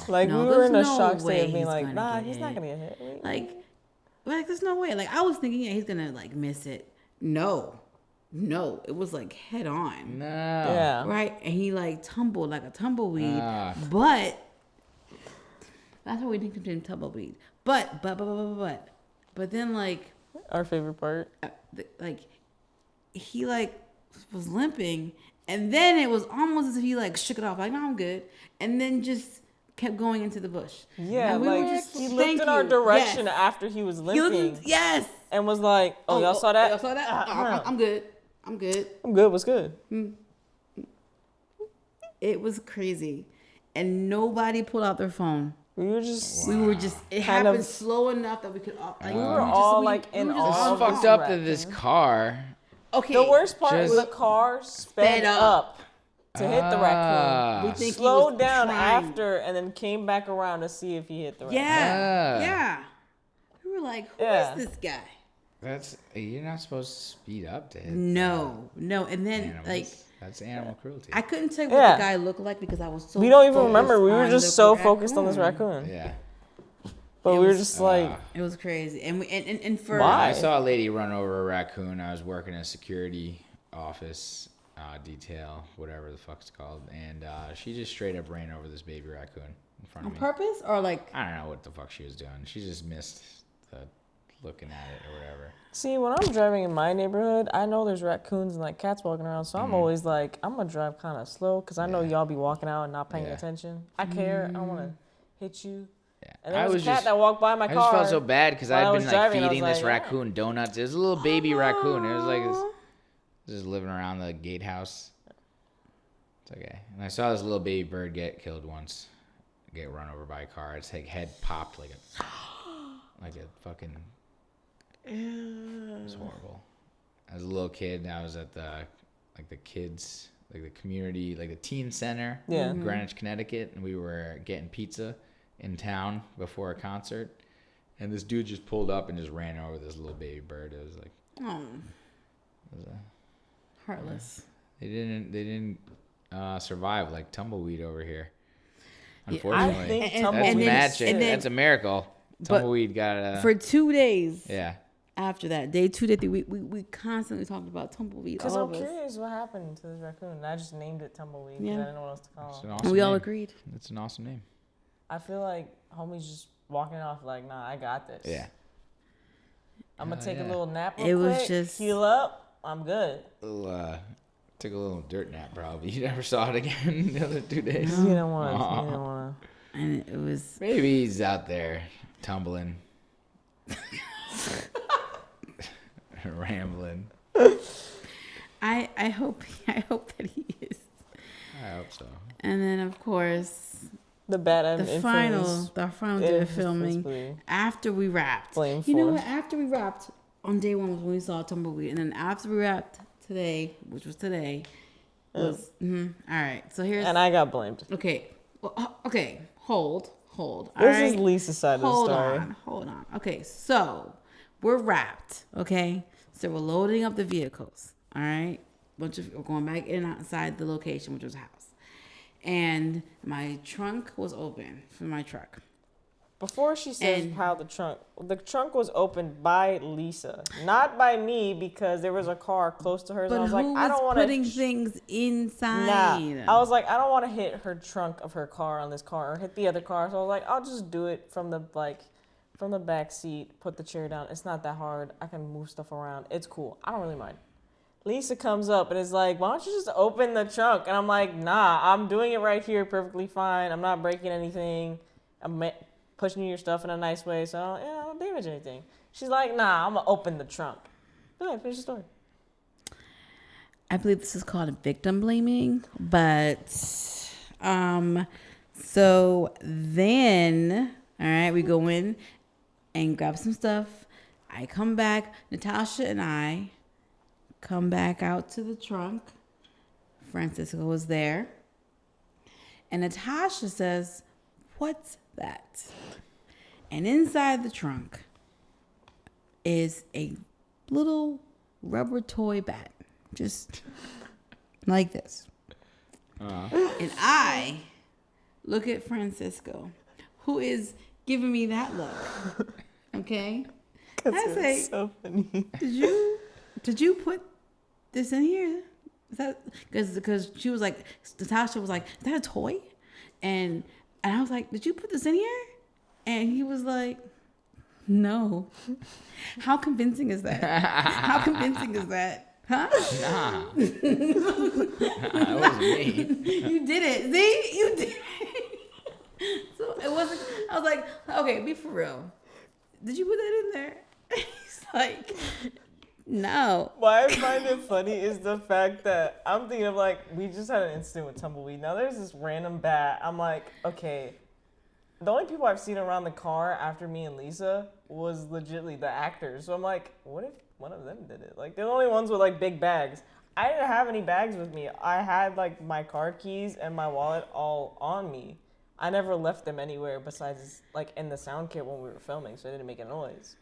Like, No, we were in a there's no shock state way of being he's like, gonna nah, get he's not hit. going to get hit. Like, there's no way. Like, I was thinking, yeah, he's going to, like, miss it. No, it was, like, head on. No. Yeah. Right? And he, like, tumbled like a tumbleweed. But that's why we nicknamed him Tumbleweed. But then, like... Our favorite part. Like, he, like, was limping. And then it was almost as if he, like, shook it off. Like, no, I'm good. And then just kept going into the bush. Yeah, and we like, were just, he looked in our direction after he was limping. Yes. And was like, oh, y'all saw that? Y'all saw that? I'm good. I'm good. What's good? It was crazy. And nobody pulled out their phone. We were just... It happened slow enough that we could all... Like, we were all, like, in all fucked up that this car... Okay. The worst part was the car sped up to hit the raccoon. We think slowed down after and then came back around to see if he hit the raccoon. Yeah. We were like, who is this guy? You're not supposed to speed up to hit. No. And then, animals. like... That's animal cruelty. I couldn't tell you what the guy looked like because I was so... We don't even remember. We were just so focused on this raccoon. Yeah. But we were just like... It was crazy. And for... Why? I saw a lady run over a raccoon. I was working in a security office, detail, whatever the fuck's called. And she just straight up ran over this baby raccoon in front of me. On purpose? Or like... I don't know what the fuck she was doing. She just missed the looking at it or whatever. See, when I'm driving in my neighborhood, I know there's raccoons and like cats walking around. So I'm always like, I'm going to drive kind of slow because I know y'all be walking out and not paying attention. I care. I don't want to hit you. Yeah. And there was a cat that walked by my car. I just felt so bad because I'd been like feeding this like, raccoon donuts. It was a little baby raccoon. It was like just living around the gatehouse. It's okay. And I saw this little baby bird get killed once, get run over by a car. Its like head popped like a fucking. It was horrible. As a little kid, I was at the kids, like the community, like the teen center in Greenwich, Connecticut, and we were getting pizza in town before a concert, and this dude just pulled up and just ran over this little baby bird. It was like, heartless. They didn't survive like tumbleweed over here. Unfortunately, I think tumbleweed. That's a miracle. Tumbleweed got for 2 days. Yeah. After that, day 2, day 3, we constantly talked about tumbleweed. Because I'm curious what happened to this raccoon. I just named it Tumbleweed because I didn't know what else to call it. And we all agreed. It's an awesome name. I feel like homie's just walking off like, nah, I got this. Yeah. I'm going to take a little nap real quick, was just heal up. I'm good. Took a little dirt nap probably. You never saw it again the other 2 days. You don't want to. And it was... Maybe he's out there tumbling. Rambling. I hope that he is. I hope so. And then of course The bad the final day of filming after we wrapped. You know what? After we wrapped on day one was when we saw Tumbleweed, and then after we wrapped today, which was today, was all right. So here's and I got blamed. Okay, well, okay, hold. This is Lisa's side of the story. Hold on. Okay, so we're wrapped. Okay, so we're loading up the vehicles. All right, we're going back in and outside the location, which was a house, and my trunk was open for my truck. Before she says how the trunk was opened by Lisa, not by me, because there was a car close to hers. But and I was who like, I don't want to putting things inside. Nah, I was like, I don't want to hit her trunk of her car on this car or hit the other car. So I was like, I'll just do it from the back seat. Put the chair down. It's not that hard. I can move stuff around. It's cool. I don't really mind. Lisa comes up and is like, why don't you just open the trunk? And I'm like, nah, I'm doing it right here perfectly fine. I'm not breaking anything. I'm pushing your stuff in a nice way, so I don't damage anything. She's like, nah, I'm gonna open the trunk. Go ahead, finish the story. I believe this is called victim blaming, but so then, all right, we go in and grab some stuff. I come back. Natasha and I come back out to the trunk. Francisco was there, and Natasha says, "What's that?" And inside the trunk is a little rubber toy bat, just like this. And I look at Francisco, who is giving me that look. Okay, I say, so funny. Did you put this in here? Is that because she was like, Natasha was like, is that a toy? And I was like, did you put this in here? And he was like, no. How convincing is that? How convincing is that? Huh? Nah. That wasn't me. You did it. See? You did it. So it wasn't, I was like, okay, be for real. Did you put that in there? He's like, no. Why I find it funny is the fact that I'm thinking of like, we just had an incident with Tumbleweed. Now there's this random bat. I'm like, okay. The only people I've seen around the car after me and Lisa was legitimately the actors. So I'm like, what if one of them did it? Like, they're the only ones with like big bags. I didn't have any bags with me. I had like my car keys and my wallet all on me. I never left them anywhere besides like in the sound kit when we were filming, so it didn't make a noise.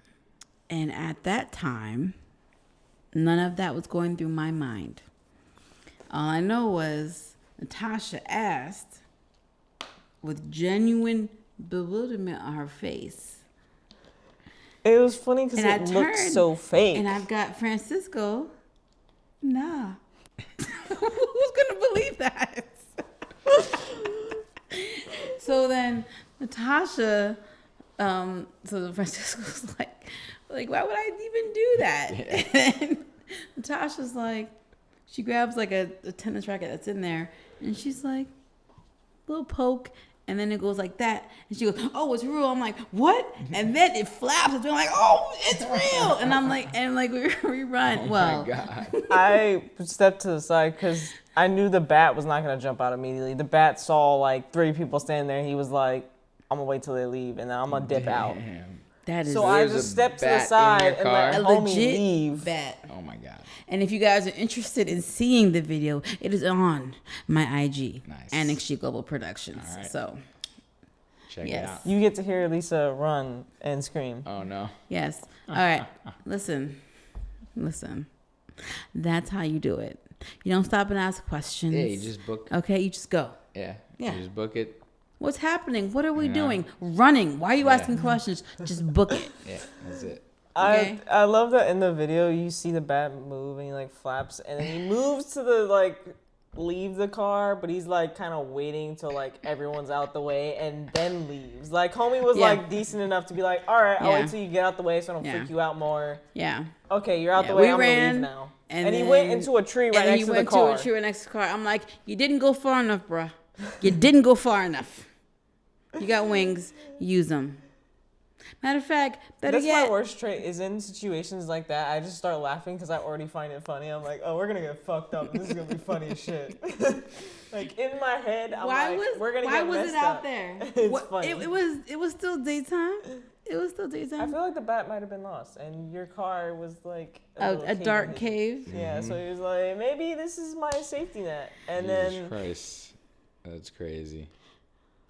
And at that time, none of that was going through my mind. All I know was Natasha asked with genuine bewilderment on her face. It was funny because it looked so fake. And I've got Francisco. Nah. Who's gonna believe that? So then Natasha, so Francisco's like, why would I even do that? Yeah. And Natasha's like, she grabs like a tennis racket that's in there, and she's like, little poke, and then it goes like that, and she goes, oh, it's real. I'm like, what? And then it flaps, and I'm like, oh, it's real. And I'm like, we run. Oh, well, my God. I stepped to the side because I knew the bat was not going to jump out immediately. The bat saw like 3 people standing there, and he was like, I'm going to wait till they leave, and then I'm going to dip out. That is so I just stepped to the side and let homie legit leave. Bat. Oh my God. And if you guys are interested in seeing the video, it is on my IG, nice. NXG Global Productions. Right. So check it out. You get to hear Lisa run and scream. Oh no. Yes. All right. Listen. That's how you do it. You don't stop and ask questions. Yeah, you just book. Okay, you just go. Yeah. Yeah. You just book it. What's happening? What are we doing? Running. Why are you asking questions? Just book it. Yeah, that's it. Okay. I love that in the video you see the bat move and he like flaps and then he moves to the like leave the car, but he's like kind of waiting till like everyone's out the way and then leaves. Like homie was like decent enough to be like, all right, I'll wait till you get out the way so I don't freak you out more. Yeah. Okay, you're out the way. I'm gonna leave now. And he went into a tree right next to the car. He went to a tree right next to the car. I'm like, you didn't go far enough, bruh. You didn't go far enough. You got wings, use them. Matter of fact, better That's yet. my worst trait is in situations like that, I just start laughing because I already find it funny. I'm like, oh, we're going to get fucked up. This is going to be funny as shit. Like, in my head, I'm we're going to get messed it out up. there? It's funny. It was still daytime. It was still I daytime. feel like the bat might have been lost, and your car was like A dark cave. Yeah, so he was like, maybe this is my safety net. And Jesus then Christ. That's crazy.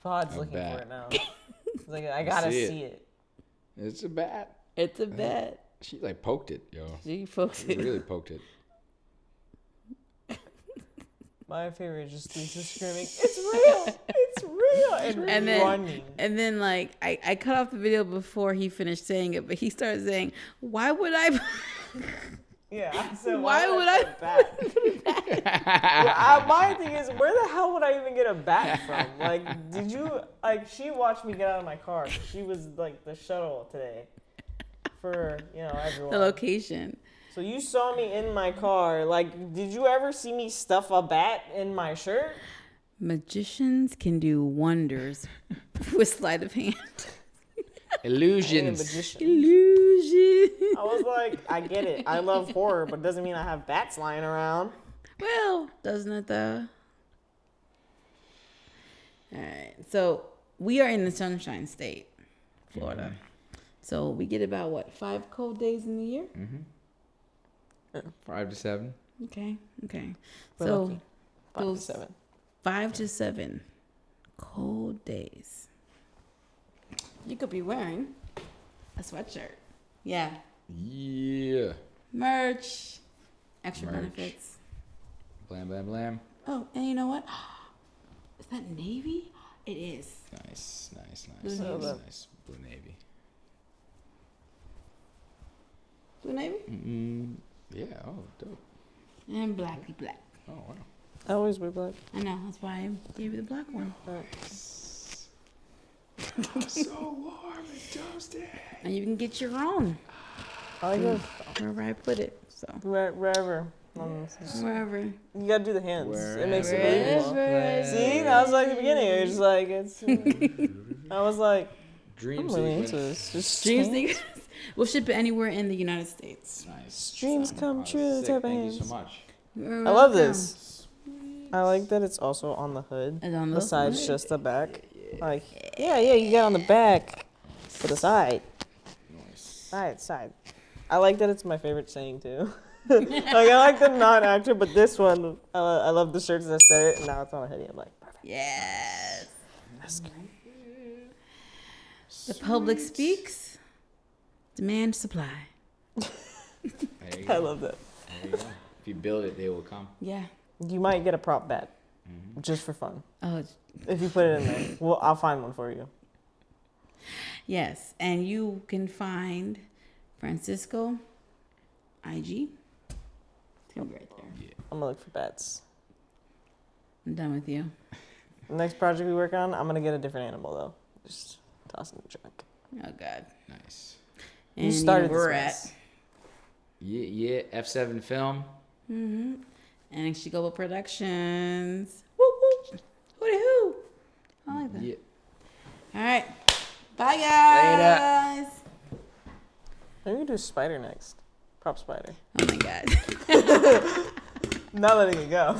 Fahad's A looking bat. for it now. He's like, I gotta see see it. It's a bat. It's a bat. She like poked it, yo. She folks. She really poked it. My favorite is just Lisa screaming, it's real! It's real! And running. And then like I cut off the video before he finished saying it, but he started saying, "Why would I?" Yeah, I said, Why would I put a bat? My thing is, where the hell would I even get a bat from? Like, did you, like, she watched me get out of my car. She was, like, the shuttle today for, everyone. The location. So you saw me in my car. Like, did you ever see me stuff a bat in my shirt? Magicians can do wonders with sleight of hand. Illusions. Illusion. I was like, I get it. I love horror, but it doesn't mean I have bats lying around. Well, doesn't it though? All right. So we are in the Sunshine State, Florida. Mm-hmm. So we get about 5 cold days in the year? Mm-hmm. 5 to 7. Okay. We're So lucky. 5 to 7. 5 to 7 cold days. You could be wearing a sweatshirt. Yeah. Yeah. Merch. Extra Merch. benefits. Blam, blam, blam. Oh, and you know what? Is that navy? It is. Nice. Blue Navy. Nice. Blue Navy. Blue navy? Yeah. Oh, dope. And black. Oh, wow. I always wear black. I know. That's why I gave you the black one. So warm and toasty. And you can get your own. I go Wherever I put it. So wherever. wherever. You gotta do the hands. It makes it Wherever. believable. See, that was like the beginning. It was just like I was like, Dream I'm really into sequence. this. Just Dream change. sneakers. We'll ship it anywhere in the United States. Nice. Dreams come true. Sick. Type of Thank hands. you so much. You're I love welcome. this. I like that it's also on the hood. It's on the Besides hood. just the back. Like, yeah, you get on the back. For the side. Nice. Side. I like that it's my favorite saying too. Like, I like the non-actor, but this one, I love the shirts that said it, and now it's on a hoodie. I'm like, perfect. Yes. That's great. The public speaks. Demand supply. There you I go. love that. There you go. If you build it, they will come. Yeah. You might get a prop bat, just for fun. Oh, it's- If you put it in there, well, I'll find one for you. yes. And you can find Francisco IG. He'll be right there. I'm gonna look for bats. I'm done with you. The next project we work on, I'm gonna get a different animal though. Just toss in the trunk. Oh God. Nice. And You started where we're this at. mess. Yeah. F7 film. NXG Global Productions. Whoop whoop. Hooty hoo. I like that. Yeah. All right. Bye guys. Maybe we do spider next. Prop spider. Oh my God. Not letting it go.